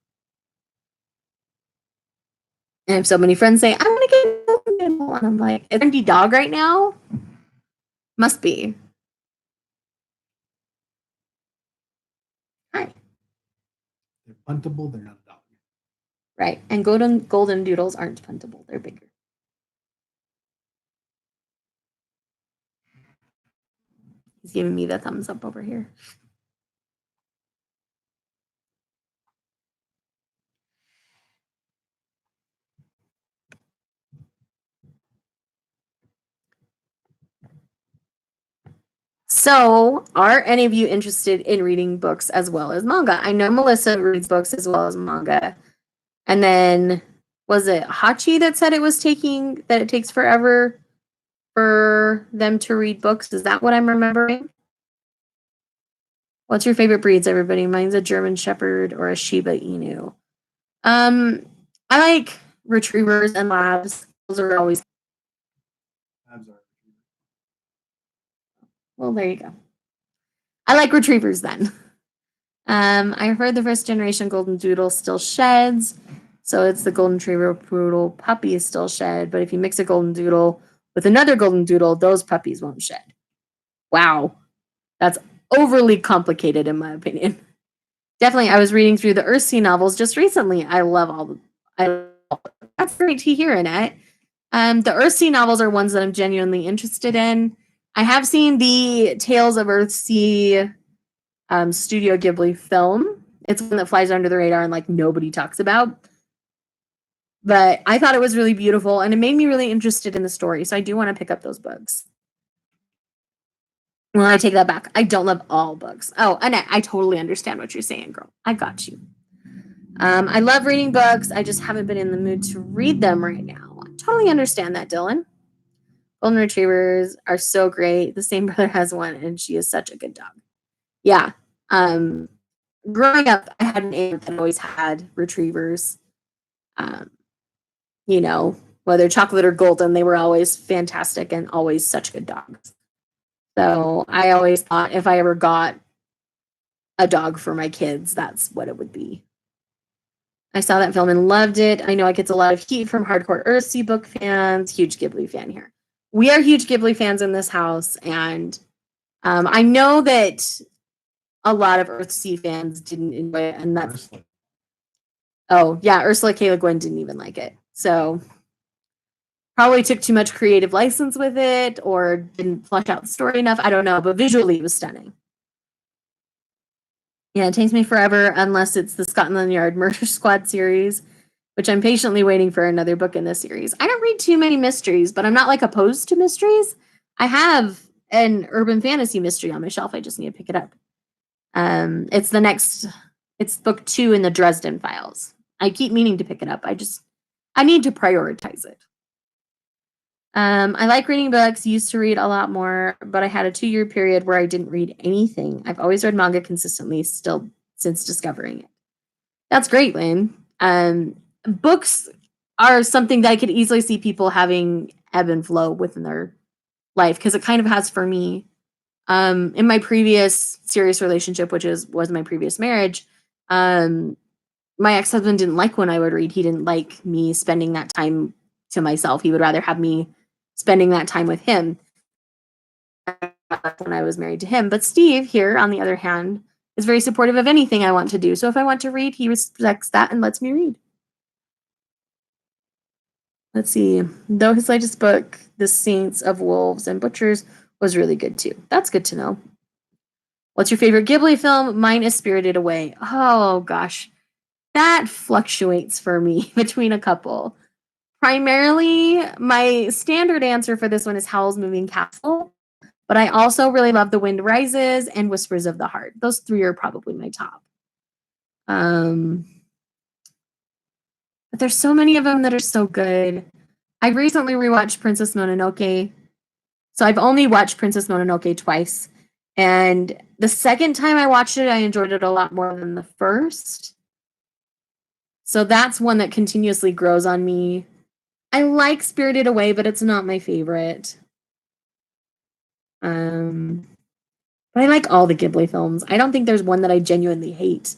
And I have so many friends say, I'm gonna get a golden doodle. And I'm like, is it a dog right now? Must be. Hi. They're puntable, they're not a dog. Right. And golden doodles aren't puntable, they're bigger. He's giving me the thumbs up over here. So, are any of you interested in reading books as well as manga? I know Melissa reads books as well as manga. And then was it Hachi that said it takes forever for them to read books? Is that what I'm remembering? What's your favorite breeds, everybody? Mine's a German Shepherd or a Shiba Inu. I like retrievers and labs. Those are always Labs are. well. There you go. I like retrievers then. I heard the first generation Golden Doodle still sheds, so it's the Golden Retriever Poodle puppy is still shed. But if you mix a Golden Doodle with another Golden Doodle, those puppies won't shed. Wow, that's overly complicated in my opinion. Definitely, I was reading through the Earthsea novels just recently. I love all the. That's great to hear, Annette. The Earthsea novels are ones that I'm genuinely interested in. I have seen the Tales of Earthsea Studio Ghibli film. It's one that flies under the radar and like nobody talks about. But I thought it was really beautiful and it made me really interested in the story. So I do want to pick up those books. Well, I take that back. I don't love all books. Oh, Annette, I totally understand what you're saying, girl. I got you. I love reading books. I just haven't been in the mood to read them right now. I totally understand that, Dylan. Golden Retrievers are so great. The same brother has one, and she is such a good dog. Yeah. Growing up, I had an aunt that always had retrievers. You know, whether chocolate or golden, they were always fantastic and always such good dogs. So I always thought if I ever got a dog for my kids, that's what it would be. I saw that film and loved it. I know it gets a lot of heat from hardcore Earthsea book fans. Huge Ghibli fan here. We are huge Ghibli fans in this house, and I know that a lot of Earthsea fans didn't enjoy it, and that's oh yeah, Ursula K. Le Guin didn't even like it, so probably took too much creative license with it, or didn't flesh out the story enough. I don't know, but visually it was stunning. Yeah, it takes me forever unless it's the Scotland Yard Murder Squad series, which I'm patiently waiting for another book in this series. I don't read too many mysteries, but I'm not like opposed to mysteries. I have an urban fantasy mystery on my shelf. I just need to pick it up. It's book 2 in the Dresden Files. I keep meaning to pick it up. I need to prioritize it. I like reading books, used to read a lot more, but I had a 2-year period where I didn't read anything. I've always read manga consistently, still since discovering it. That's great, Lynn. Books are something that I could easily see people having ebb and flow within their life because it kind of has for me. In my previous serious relationship, which was my previous marriage, my ex-husband didn't like when I would read. He didn't like me spending that time to myself. He would rather have me spending that time with him when I was married to him. But Steve here, on the other hand, is very supportive of anything I want to do. So if I want to read, he respects that and lets me read. Let's see. Though his latest book, The Saints of Wolves and Butchers, was really good too. That's good to know. What's your favorite Ghibli film? Mine is Spirited Away. Oh gosh. That fluctuates for me between a couple. Primarily, my standard answer for this one is Howl's Moving Castle, but I also really love The Wind Rises and Whispers of the Heart. Those 3 are probably my top. But there's so many of them that are so good. I recently rewatched Princess Mononoke. So I've only watched Princess Mononoke twice. And the second time I watched it, I enjoyed it a lot more than the first. So that's one that continuously grows on me. I like Spirited Away, but it's not my favorite. But I like all the Ghibli films. I don't think there's one that I genuinely hate.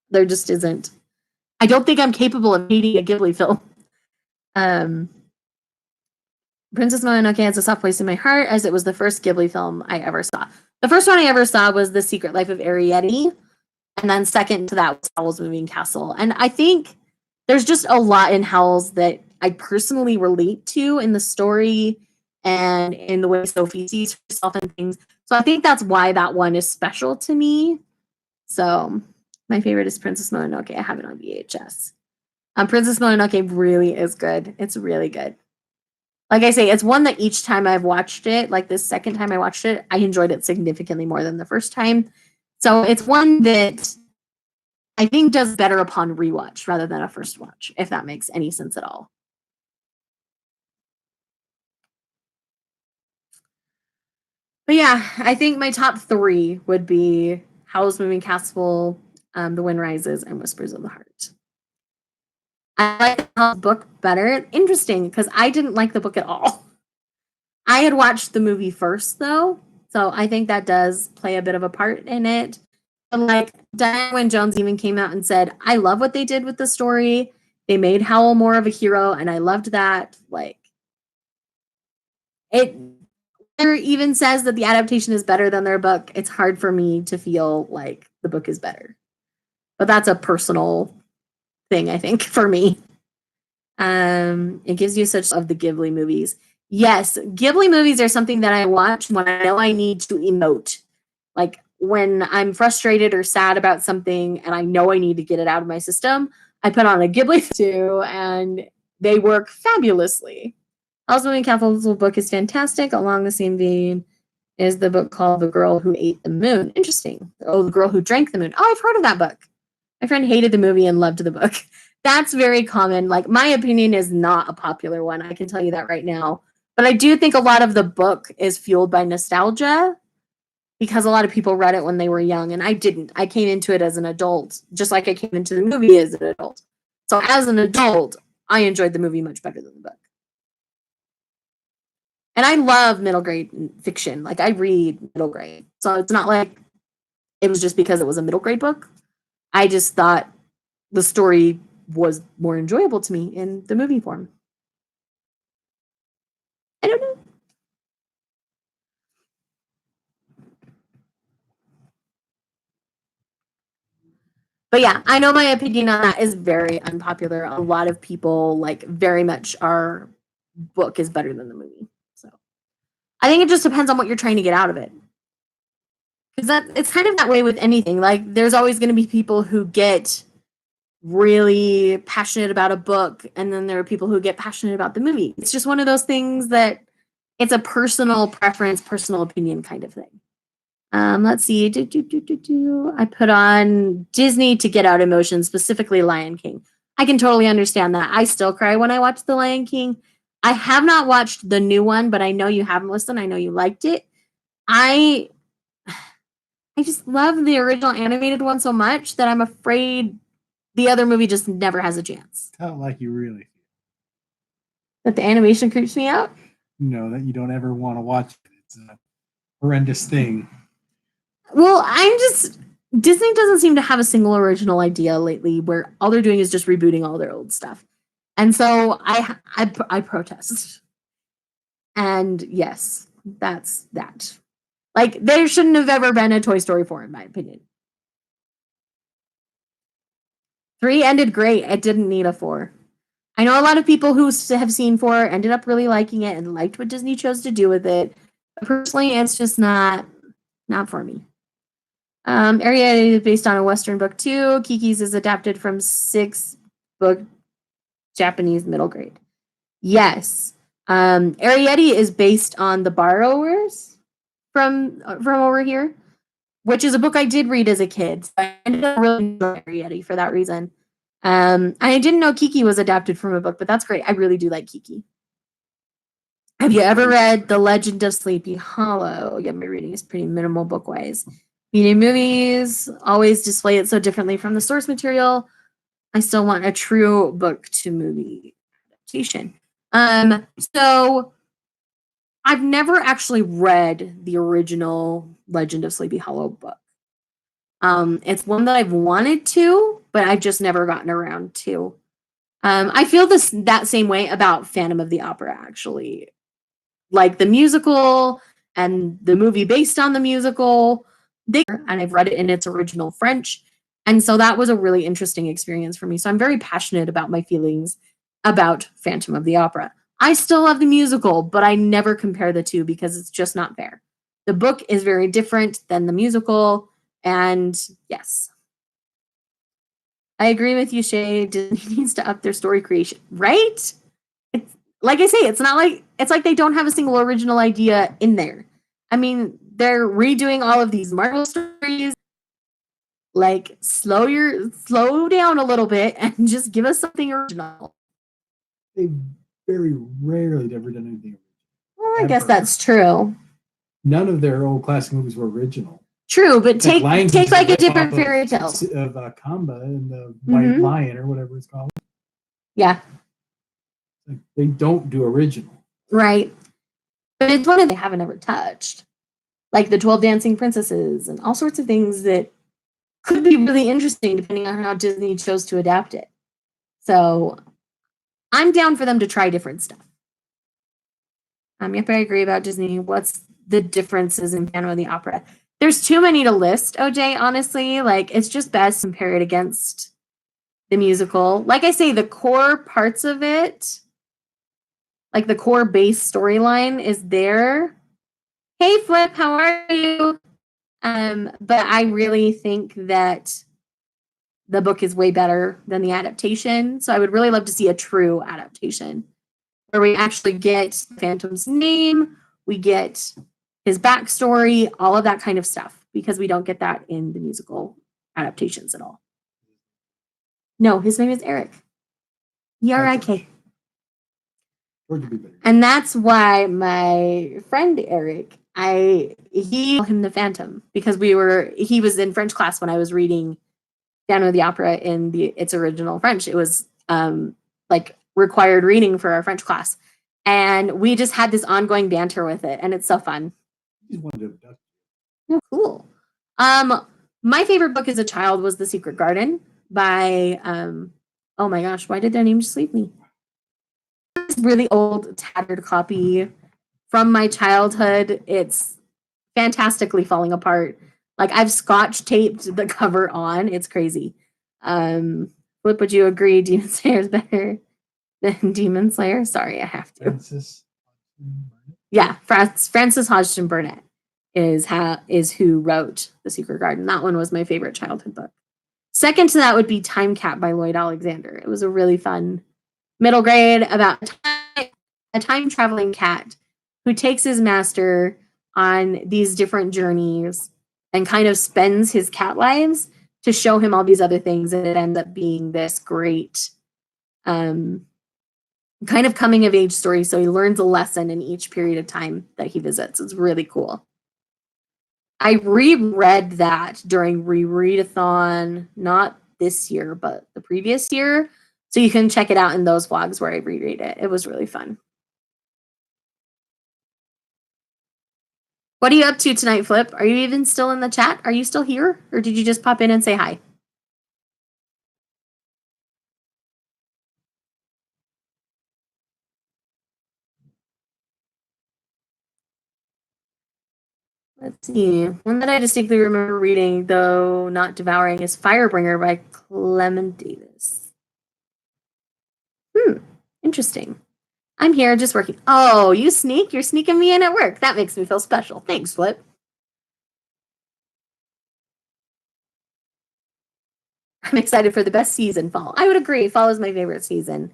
There just isn't. I don't think I'm capable of hating a Ghibli film. Princess Mononoke has a soft place in my heart as it was the first Ghibli film I ever saw. The first one I ever saw was The Secret Life of Arrietty, and then second to that was Howl's Moving Castle. And I think there's just a lot in Howl's that I personally relate to in the story and in the way Sophie sees herself and things. So I think that's why that one is special to me. So my favorite is Princess Mononoke. I have it on VHS. Princess Mononoke really is good. It's really good. Like I say, it's one that each time I've watched it, like the second time I watched it, I enjoyed it significantly more than the first time. So it's one that I think does better upon rewatch rather than a first watch, if that makes any sense at all. But yeah, I think my top 3 would be Howl's Moving Castle, The Wind Rises, and Whispers of the Heart. I like the book better. Interesting, because I didn't like the book at all. I had watched the movie first, though, so I think that does play a bit of a part in it. But like Diane Wynne Jones even came out and said, "I love what they did with the story. They made Howl more of a hero, and I loved that." Like it even says that the adaptation is better than their book. It's hard for me to feel like the book is better, but that's a personal thing, I think, for me. It gives you such of the Ghibli movies. Yes, Ghibli movies are something that I watch when I know I need to emote. Like when I'm frustrated or sad about something and I know I need to get it out of my system, I put on a Ghibli too, and they work fabulously. Howl's Moving Castle's book is fantastic. Along the same vein is the book called The Girl Who Ate the Moon. Interesting. Oh, The Girl Who Drank the Moon. Oh, I've heard of that book. My friend hated the movie and loved the book. That's very common. Like, my opinion is not a popular one. I can tell you that right now. But I do think a lot of the book is fueled by nostalgia because a lot of people read it when they were young, and I didn't. I came into it as an adult, just like I came into the movie as an adult. So as an adult, I enjoyed the movie much better than the book. And I love middle grade fiction. Like, I read middle grade. So it's not like it was just because it was a middle grade book. I just thought the story was more enjoyable to me in the movie form. I don't know. But yeah, I know my opinion on that is very unpopular. A lot of people like very much our book is better than the movie. So I think it just depends on what you're trying to get out of it. Because that it's kind of that way with anything. Like there's always going to be people who get really passionate about a book, and then there are people who get passionate about the movie. It's just one of those things that it's a personal preference, personal opinion kind of thing. Let's see. I put on Disney to get out emotions, specifically Lion King. I can totally understand that. I still cry when I watch The Lion King. I have not watched the new one, but I know you have, Melissa. I know you liked it. I just love the original animated one so much that I'm afraid the other movie just never has a chance. Sound like you really feel. That the animation creeps me out. No, that you don't ever want to watch it. It's a horrendous thing. Well, Disney doesn't seem to have a single original idea lately where all they're doing is just rebooting all their old stuff. And so I protest. And yes, that's that. Like, there shouldn't have ever been a Toy Story 4, in my opinion. 3 ended great. It didn't need a 4. I know a lot of people who have seen 4 ended up really liking it and liked what Disney chose to do with it. But personally, it's just not for me. Ariete is based on a Western book too. Kiki's is adapted from 6-book Japanese middle grade. Yes. Ariete is based on The Borrowers from over here, which is a book I did read as a kid. So I ended up really enjoying Ariete for that reason. I didn't know Kiki was adapted from a book, but that's great. I really do like Kiki. Have you ever read The Legend of Sleepy Hollow? Yeah, my reading is pretty minimal book-wise. Media movies always display it so differently from the source material. I still want a true book to movie adaptation. So I've never actually read the original Legend of Sleepy Hollow book. It's one that I've wanted to, but I've just never gotten around to. I feel that same way about Phantom of the Opera, actually. Like the musical and the movie based on the musical, and I've read it in its original French. And so that was a really interesting experience for me. So I'm very passionate about my feelings about Phantom of the Opera. I still love the musical, but I never compare the two because it's just not fair. The book is very different than the musical. And yes, I agree with you, Shae. Disney needs to up their story creation, right? It's like I say, it's like they don't have a single original idea in there. I mean, they're redoing all of these Marvel stories. Like, slow down a little bit and just give us something original. They've very rarely ever done anything. Well, I guess that's true. None of their old classic movies were original. True, but take like a different fairy tale of Kamba and the White Lion or whatever it's called. Yeah, like, they don't do original, right? But it's one of they haven't ever touched, like the 12 Dancing Princesses and all sorts of things that could be really interesting depending on how Disney chose to adapt it. So I'm down for them to try different stuff. Yep, I agree about Disney. What's the differences in Phantom of the Opera? There's too many to list, OJ, honestly. Like, it's just best to compare it against the musical. Like I say, the core parts of it, like the core base storyline is there. Hey, Flip, how are you? But I really think that the book is way better than the adaptation. So I would really love to see a true adaptation where we actually get Phantom's name, we get his backstory, all of that kind of stuff, because we don't get that in the musical adaptations at all. No, his name is Eric. E-R-I-K. And that's why my friend Eric, he called him the Phantom because he was in French class when I was reading Phantom of the Opera in its original French. It was like required reading for our French class. And we just had this ongoing banter with it, and it's so fun. Oh, cool. My favorite book as a child was The Secret Garden by oh my gosh, why did their name just leave me? This really old, tattered copy from my childhood. It's fantastically falling apart. Like, I've scotch taped the cover on. It's crazy. Flip, would you agree Demon Slayer is better than Demon Slayer? Sorry, I have to. Frances Hodgson Burnett is who wrote The Secret Garden. That one was my favorite childhood book. Second to that would be Time Cat by Lloyd Alexander. It was a really fun middle grade about a time traveling cat who takes his master on these different journeys and kind of spends his cat lives to show him all these other things, and it ends up being this great kind of coming of age story. So he learns a lesson in each period of time that he visits. It's really cool. I reread that during rereadathon, not this year, but the previous year. So you can check it out in those vlogs where I reread it. It was really fun. What are you up to tonight, Flip? Are you even still in the chat? Are you still here? Or did you just pop in and say hi? Let's see. One that I distinctly remember reading, though not devouring, is Firebringer by Clement Davis. Interesting. I'm here just working. Oh, you sneak? You're sneaking me in at work. That makes me feel special. Thanks, Flip. I'm excited for the best season, fall. I would agree. Fall is my favorite season.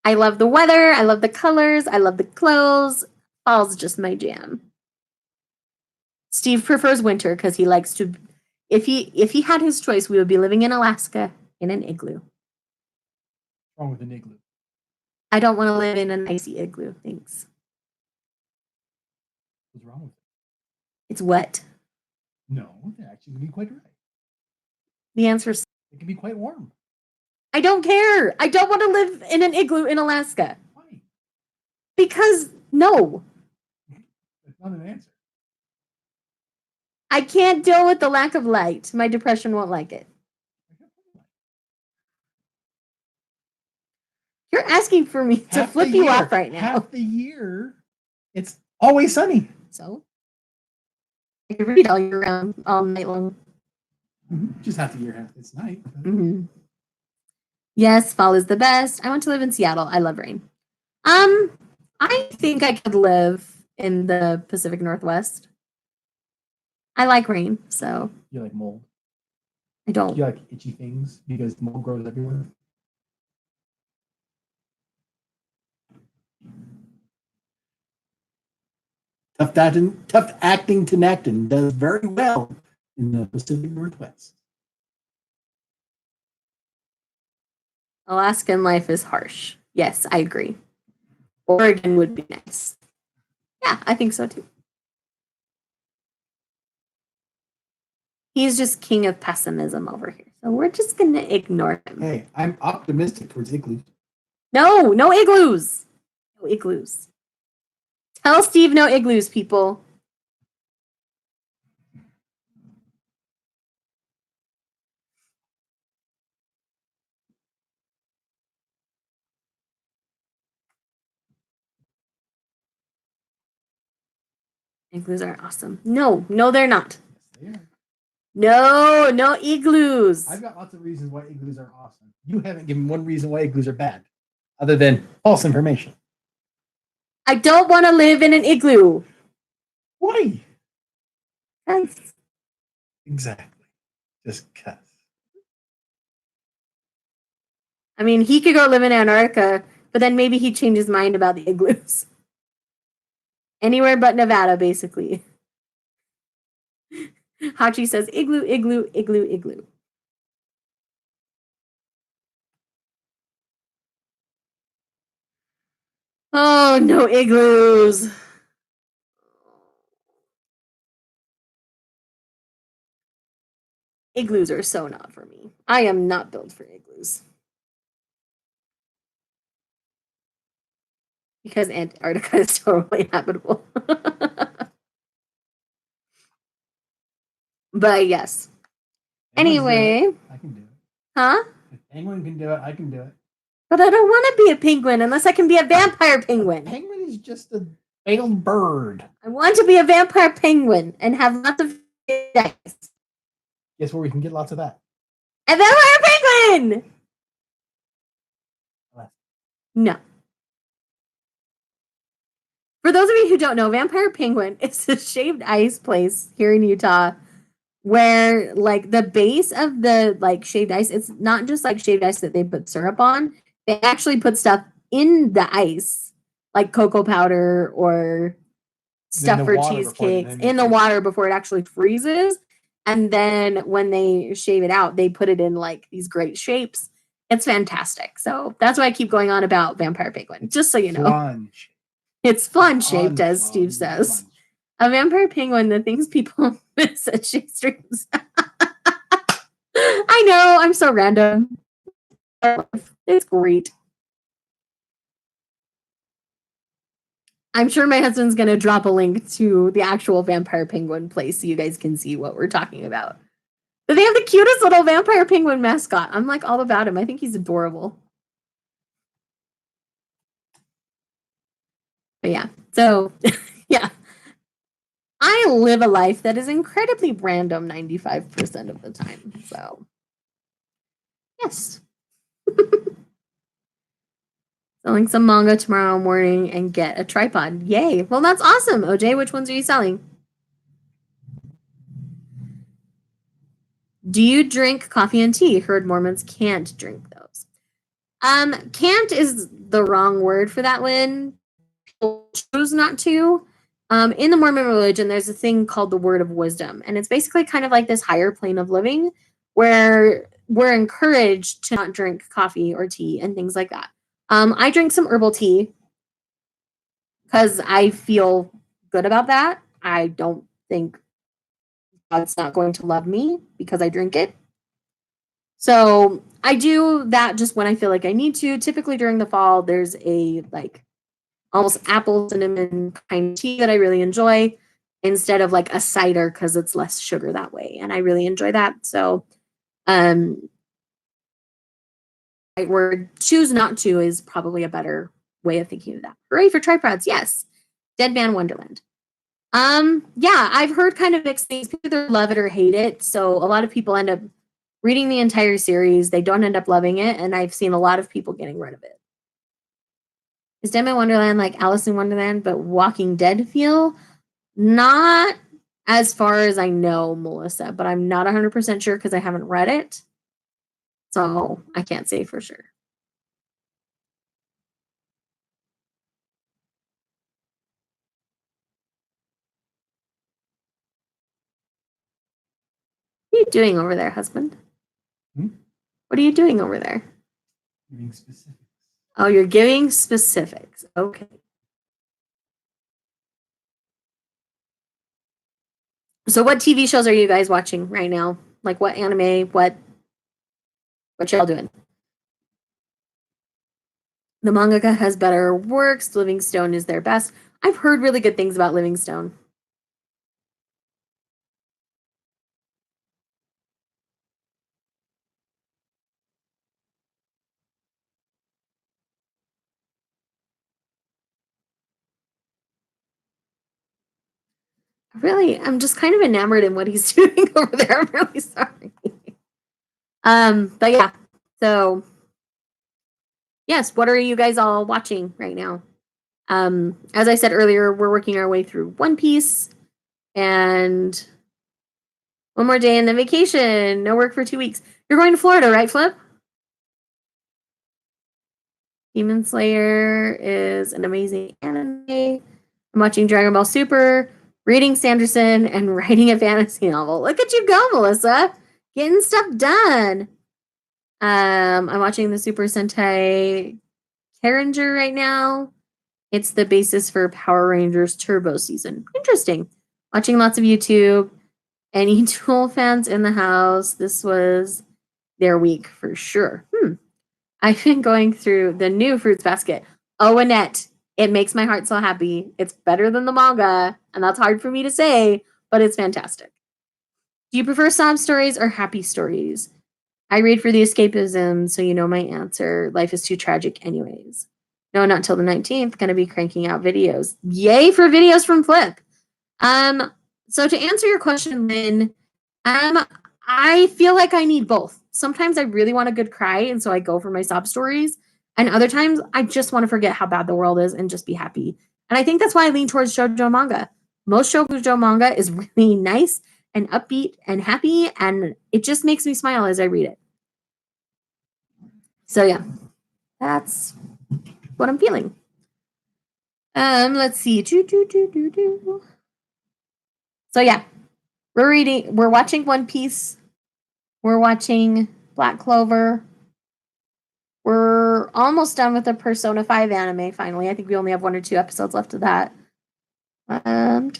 I love the weather. I love the colors. I love the clothes. Fall's just my jam. Steve prefers winter because he likes to. If he had his choice, we would be living in Alaska in an igloo. What's wrong with an igloo? I don't want to live in an icy igloo. Thanks. What's wrong with it? It's wet. No, it actually can be quite dry. The answer is It can be quite warm. I don't care. I don't want to live in an igloo in Alaska. Why? Because no. That's not an answer. I can't deal with the lack of light. My depression won't like it. You're asking for me to flip you off right now. Half the year, it's always sunny. So I could read all year round, all night long. Just half the year, it's night. Yes, fall is the best. I want to live in Seattle. I love rain. I think I could live in the Pacific Northwest. I like rain, so. You like mold? I don't. You like itchy things because mold grows everywhere? Tough acting Tenactin does very well in the Pacific Northwest. Alaskan life is harsh. Yes, I agree. Oregon would be nice. Yeah, I think so too. He's just king of pessimism over here. So we're just going to ignore him. Hey, I'm optimistic towards igloos. No igloos. No igloos. Tell Steve no igloos, people. Igloos are awesome. No, they're not. Yes, they are. No igloos. I've got lots of reasons why igloos are awesome. You haven't given one reason why igloos are bad, other than false information. I don't want to live in an igloo. Why? Yes. Exactly. Just cuss. I mean, he could go live in Antarctica, but then maybe he'd change his mind about the igloos. Anywhere but Nevada, basically. Hachi says igloo, igloo, igloo, igloo. Oh, no igloos. Igloos are so not for me. I am not built for igloos. Because Antarctica is totally habitable. But yes. Anyway. I can do it. Huh? If penguin can do it, I can do it. But I don't want to be a penguin unless I can be a vampire penguin. A penguin is just a failed bird. I want to be a vampire penguin and have lots of dice. Guess where we can get lots of that? A vampire penguin! No. For those of you who don't know, Vampire Penguin is a shaved ice place here in Utah where like the base of the like shaved ice, it's not just like shaved ice that they put syrup on. They actually put stuff in the ice, like cocoa powder or stuff for cheesecakes in the water before it actually freezes. And then when they shave it out, they put it in like these great shapes. It's fantastic. So that's why I keep going on about Vampire Penguin, just so you know. Fun. It's fun shaped, as Steve says. A vampire penguin, the things people miss at Shae streams. I know, I'm so random. It's great. I'm sure my husband's going to drop a link to the actual vampire penguin place so you guys can see what we're talking about. But they have the cutest little vampire penguin mascot. I'm like all about him. I think he's adorable. But yeah, so yeah. I live a life that is incredibly random 95% of the time. So, yes. Selling some manga tomorrow morning and get a tripod. Yay. Well, that's awesome. OJ, which ones are you selling? Do you drink coffee and tea? Heard Mormons can't drink those. Can't is the wrong word for that one. People choose not to. In the Mormon religion, there's a thing called the word of wisdom. And it's basically kind of like this higher plane of living where we're encouraged to not drink coffee or tea and things like that. I drink some herbal tea because I feel good about that. I don't think God's not going to love me because I drink it. So I do that just when I feel like I need to. Typically during the fall, there's a like almost apple cinnamon kind of tea that I really enjoy instead of like a cider because it's less sugar that way. And I really enjoy that. So right word choose not to is probably a better way of thinking of that. Hooray for tripods, yes. Dead Man Wonderland. Yeah, I've heard kind of mixed things. People either love it or hate it. So a lot of people end up reading the entire series. They don't end up loving it, and I've seen a lot of people getting rid of it. Is Dead Man Wonderland like Alice in Wonderland, but Walking Dead feel? Not as far as I know, Melissa, but I'm not 100% sure because I haven't read it. So I can't say for sure. What are you doing over there, husband? What are you doing over there? Giving specifics. Oh, you're giving specifics. Okay. So what TV shows are you guys watching right now? Like what anime, what y'all doing? The mangaka has better works. Livingstone is their best. I've heard really good things about Livingstone. Really, I'm just kind of enamored in what he's doing over there. I'm really sorry. But yeah, so yes, what are you guys all watching right now? As I said earlier, we're working our way through One Piece and one more day and then vacation. No work for 2 weeks. You're going to Florida, right, Flip? Demon Slayer is an amazing anime. I'm watching Dragon Ball Super, reading Sanderson, and writing a fantasy novel. Look at you go, Melissa. Getting stuff done. I'm watching the Super Sentai Keringer right now. It's the basis for Power Rangers Turbo season. Interesting. Watching lots of YouTube. Any Tool fans in the house? This was their week for sure. I've been going through the new Fruits Basket. Oh, Annette, it makes my heart so happy. It's better than the manga, and that's hard for me to say, but it's fantastic. Do you prefer sob stories or happy stories? I read for the escapism, so you know my answer. Life is too tragic, anyways. No, not till the 19th. Gonna be cranking out videos. Yay for videos from Flip. So to answer your question, Lynn, I feel like I need both. Sometimes I really want a good cry, and so I go for my sob stories. And other times I just want to forget how bad the world is and just be happy. And I think that's why I lean towards shoujo manga. Most shoujo manga is really nice and upbeat and happy, and it just makes me smile as I read it. So yeah, that's what I'm feeling. Let's see. So yeah, we're watching One Piece. We're watching Black Clover. We're almost done with the Persona 5 anime finally. I think we only have 1 or 2 episodes left of that. And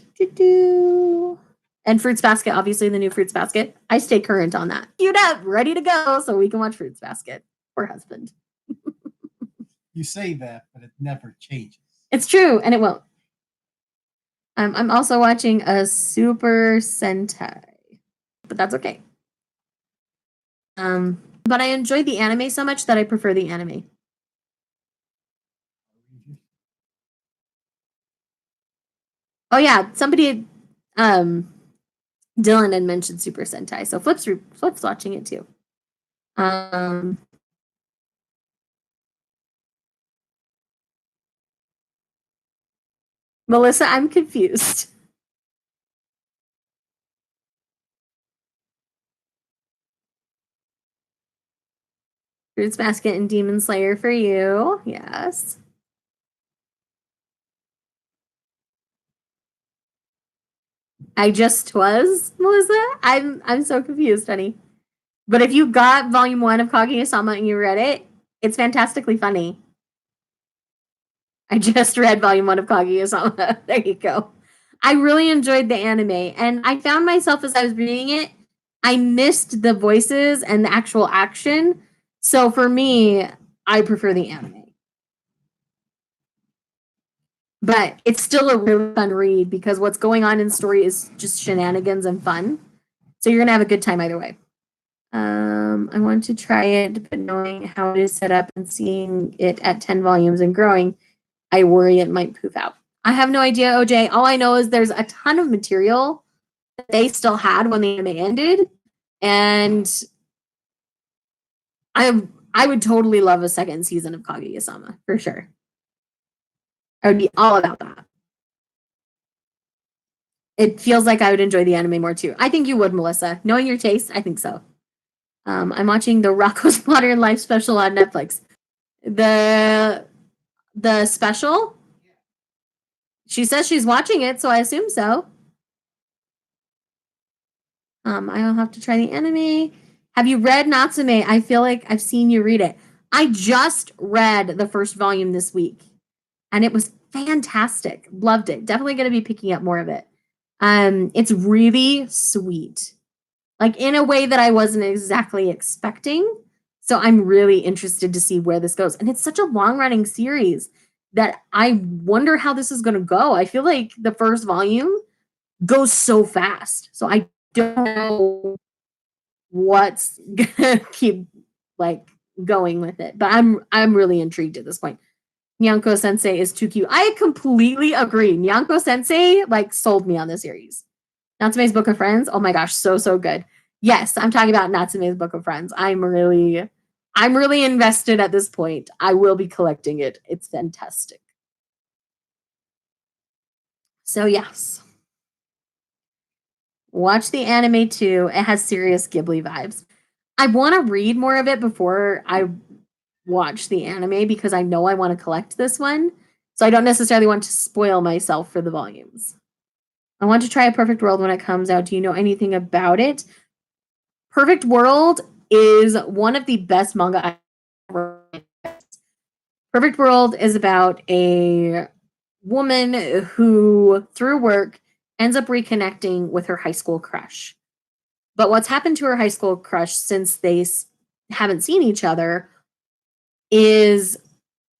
Fruits Basket, obviously the new Fruits Basket. I stay current on that. Queued up, ready to go, so we can watch Fruits Basket. Poor husband. You say that, but it never changes. It's true, and it won't. I'm also watching a Super Sentai, but that's okay. But I enjoyed the anime so much that I prefer the anime. Oh yeah, somebody, Dylan had mentioned Super Sentai, so Flip's watching it too. Melissa, I'm confused. Fruits Basket and Demon Slayer for you. Yes. I just was, Melissa. I'm so confused, honey. But if you got volume 1 of Kaguya-sama and you read it, it's fantastically funny. I just read volume 1 of Kaguya-sama. There you go. I really enjoyed the anime, and I found myself as I was reading it, I missed the voices and the actual action. So for me, I prefer the anime. But it's still a really fun read because what's going on in the story is just shenanigans and fun. So you're gonna have a good time either way. I want to try it, but knowing how it is set up and seeing it at 10 volumes and growing, I worry it might poof out. I have no idea, OJ. All I know is there's a ton of material that they still had when the anime ended, and I would totally love a second season of Kaguya-sama for sure. I would be all about that. It feels like I would enjoy the anime more too. I think you would, Melissa. Knowing your taste, I think so. I'm watching the Rocco's Modern Life special on Netflix. The special. She says she's watching it, so I assume so. I'll have to try the anime. Have you read Natsume? I feel like I've seen you read it. I just read the first volume this week, and it was fantastic. Loved it. Definitely going to be picking up more of it. It's really sweet, like in a way that I wasn't exactly expecting. So I'm really interested to see where this goes. And it's such a long-running series that I wonder how this is going to go. I feel like the first volume goes so fast. So I don't know what's gonna keep like going with it. But I'm really intrigued at this point. Nyanko Sensei is too cute. I completely agree. Nyanko Sensei like sold me on the series. Natsume's Book of Friends. Oh my gosh, so good. Yes, I'm talking about Natsume's Book of Friends. I'm really invested at this point. I will be collecting it. It's fantastic. So yes. Watch the anime too. It has serious Ghibli vibes. I want to read more of it before I watch the anime because I know I want to collect this one. So I don't necessarily want to spoil myself for the volumes. I want to try A Perfect World when it comes out. Do you know anything about it? Perfect World is one of the best manga I've ever read. Perfect World is about a woman who, through work, ends up reconnecting with her high school crush. But what's happened to her high school crush since they haven't seen each other is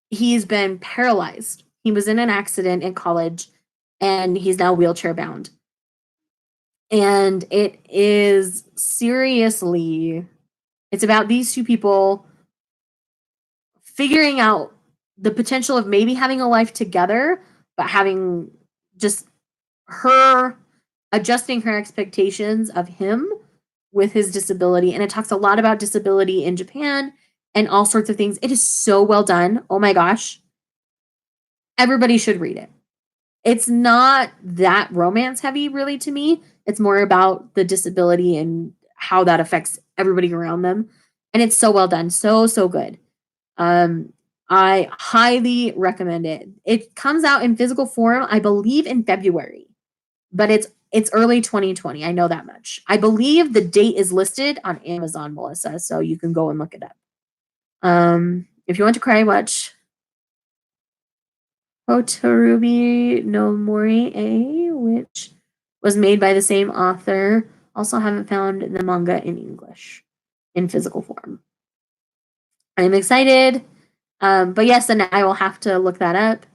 he's been paralyzed. He was in an accident in college and he's now wheelchair bound. And it is seriously, it's about these two people figuring out the potential of maybe having a life together, but having just her adjusting her expectations of him with his disability. And it talks a lot about disability in Japan and all sorts of things. It is so well done. Oh my gosh. Everybody should read it. It's not that romance heavy, really, to me. It's more about the disability and how that affects everybody around them. And it's so well done. So good. I highly recommend it. It comes out in physical form, I believe, in February, but it's early 2020. I know that much. I believe the date is listed on Amazon, Melissa, so you can go and look it up. If you want to cry, watch Hotorubi no Mori, which was made by the same author. Also haven't found the manga in English in physical form. I'm excited. But yes, and I will have to look that up.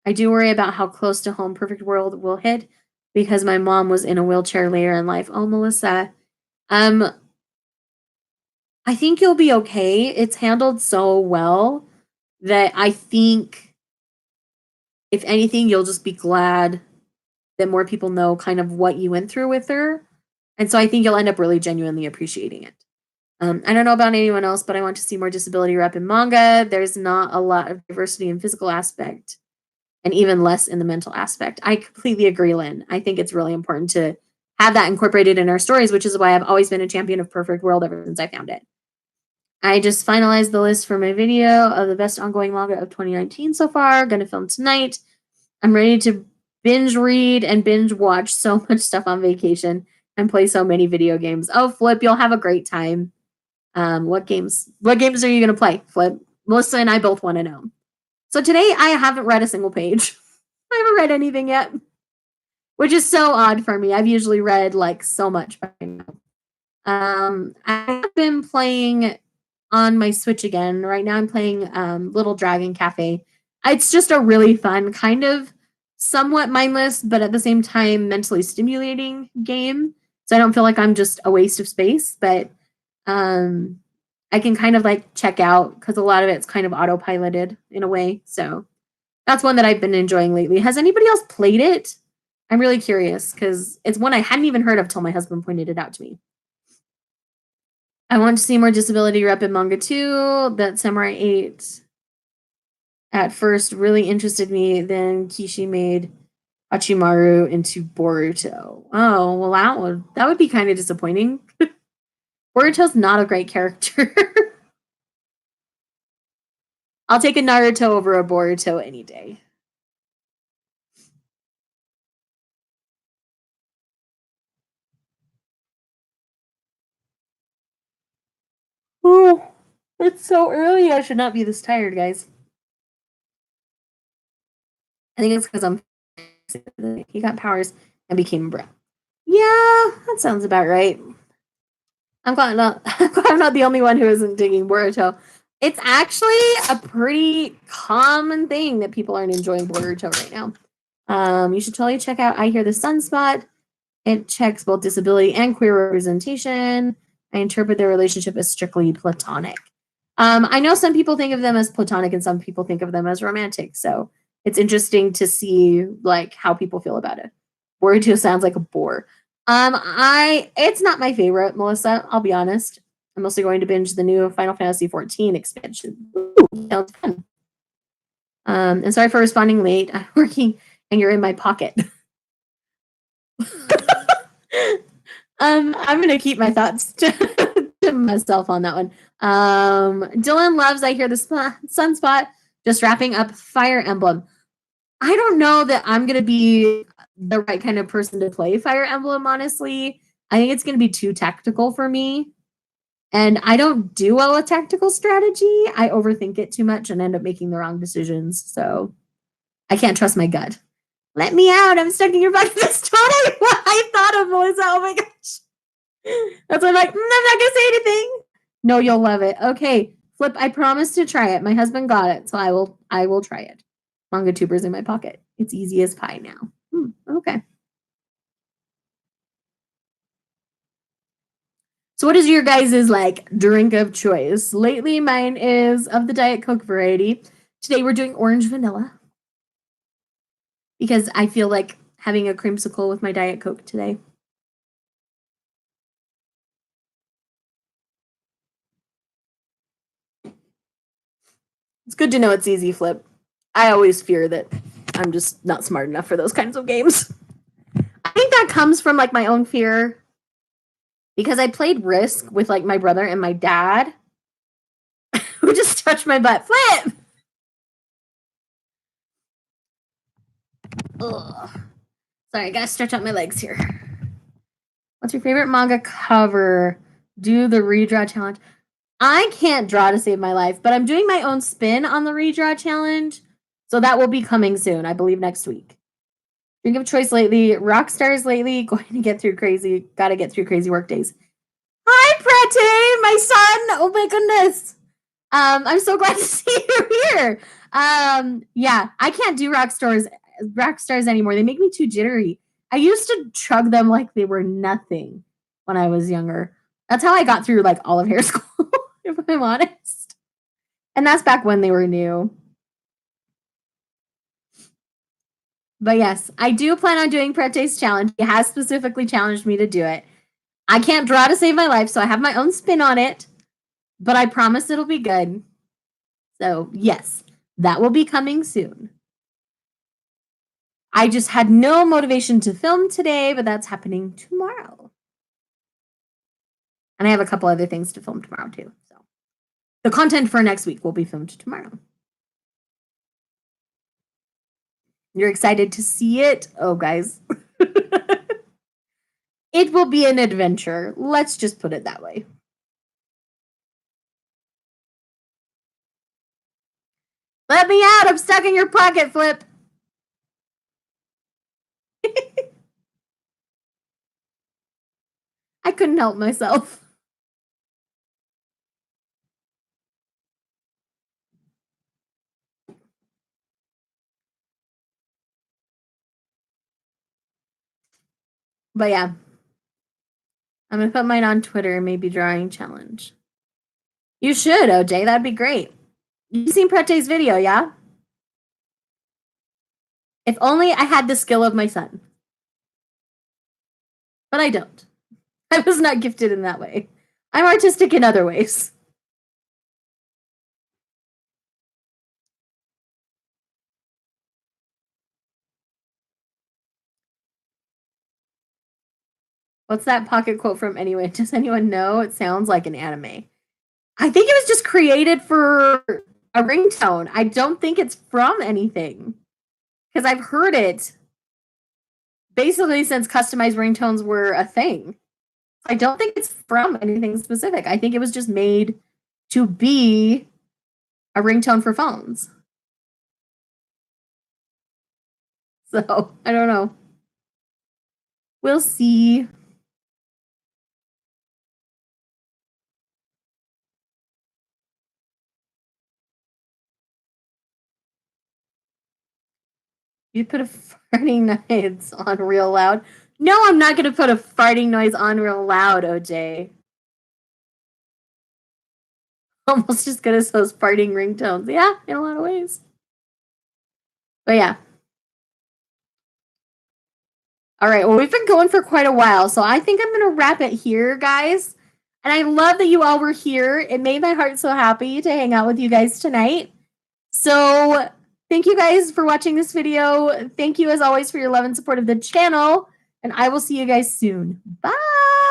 I do worry about how close to home Perfect World will hit because my mom was in a wheelchair later in life. Oh, Melissa. I think you'll be okay. It's handled so well that I think, if anything, you'll just be glad that more people know kind of what you went through with her. And so I think you'll end up really genuinely appreciating it. I don't know about anyone else, but I want to see more disability rep in manga. There's not a lot of diversity in physical aspect and even less in the mental aspect. I completely agree, Lynn. I think it's really important to have that incorporated in our stories, which is why I've always been a champion of Perfect World ever since I found it. I just finalized the list for my video of the best ongoing manga of 2019 so far. Gonna film tonight. I'm ready to binge read and binge watch so much stuff on vacation and play so many video games. Oh, Flip, you'll have a great time. What games are you gonna play, Flip? Melissa and I both want to know. So today I haven't read a single page. I haven't read anything yet, which is so odd for me. I've usually read like so much by now. I've been playing on my Switch again. Right now I'm playing Little Dragon Cafe. It's just a really fun, kind of somewhat mindless, but at the same time mentally stimulating game. So I don't feel like I'm just a waste of space, but I can kind of like check out because a lot of it's kind of autopiloted in a way. So that's one that I've been enjoying lately. Has anybody else played it? I'm really curious because it's one I hadn't even heard of till my husband pointed it out to me. I want to see more disability rep in manga too. That Samurai 8 at first really interested me. Then Kishi made Hachimaru into Boruto. Oh, well, that would be kind of disappointing. Boruto's not a great character. I'll take a Naruto over a Boruto any day. Oh, it's so early. I should not be this tired, guys. I think it's because he got powers and became a bro. Yeah, that sounds about right. I'm glad I'm not the only one who isn't digging Boruto. It's actually a pretty common thing that people aren't enjoying Boruto right now. You should totally check out I Hear the Sunspot. It checks both disability and queer representation. I interpret their relationship as strictly platonic. I know some people think of them as platonic and some people think of them as romantic. So it's interesting to see like how people feel about it. Boruto sounds like a bore. It's not my favorite, Melissa. I'll be honest. I'm mostly going to binge the new Final Fantasy 14 expansion. Ooh, sounds fun. And sorry for responding late. I'm working and you're in my pocket. I'm gonna keep my thoughts to myself on that one. Dylan loves I Hear the Sunspot. Just wrapping up Fire Emblem. I don't know that I'm gonna be the right kind of person to play Fire Emblem, honestly. I think it's gonna be too tactical for me. And I don't do well with tactical strategy. I overthink it too much and end up making the wrong decisions. So I can't trust my gut. Let me out. I'm stuck in your bucket. That's totally what I thought of, Melissa. Oh my gosh. That's why I'm like, I'm not gonna say anything. No, you'll love it. Okay, Flip, I promise to try it. My husband got it, so I will try it. Manga tubers in my pocket. It's easy as pie now. Okay. So what is your guys' like drink of choice? Lately, mine is of the Diet Coke variety. Today we're doing orange vanilla because I feel like having a creamsicle with my Diet Coke today. It's good to know it's easy, Flip. I always fear that I'm just not smart enough for those kinds of games. I think that comes from like my own fear because I played Risk with like my brother and my dad who just touched my butt. Flip! Ugh. Sorry, I gotta stretch out my legs here. What's your favorite manga cover? Do the redraw challenge. I can't draw to save my life, but I'm doing my own spin on the redraw challenge. So that will be coming soon, I believe next week. Drink of choice lately, rock stars lately, going to get through crazy, gotta get through crazy work days. Hi, Prete, my son. Oh my goodness. I'm so glad to see you here. Yeah, I can't do rock stars anymore. They make me too jittery. I used to chug them like they were nothing when I was younger. That's how I got through like all of hair school, if I'm honest. And that's back when they were new. But yes, I do plan on doing Prete's challenge. He has specifically challenged me to do it. I can't draw to save my life, so I have my own spin on it. But I promise it'll be good. So, yes, that will be coming soon. I just had no motivation to film today, but that's happening tomorrow. And I have a couple other things to film tomorrow, too. So, the content for next week will be filmed tomorrow. You're excited to see it? Oh, guys. It will be an adventure. Let's just put it that way. Let me out. I'm stuck in your pocket, Flip. I couldn't help myself. But yeah, I'm going to put mine on Twitter, maybe drawing challenge. You should, OJ. That'd be great. You've seen Prete's video, yeah? If only I had the skill of my son. But I don't. I was not gifted in that way. I'm artistic in other ways. What's that pocket quote from anyway? Does anyone know? It sounds like an anime. I think it was just created for a ringtone. I don't think it's from anything. Because I've heard it basically since customized ringtones were a thing. I don't think it's from anything specific. I think it was just made to be a ringtone for phones. So, I don't know. We'll see. You put a farting noise on real loud. No, I'm not going to put a farting noise on real loud, OJ. Almost as good as those farting ringtones. Yeah, in a lot of ways. But yeah. All right, well, we've been going for quite a while, so I think I'm going to wrap it here, guys. And I love that you all were here. It made my heart so happy to hang out with you guys tonight. So thank you guys for watching this video. Thank you, as always, for your love and support of the channel. And I will see you guys soon. Bye!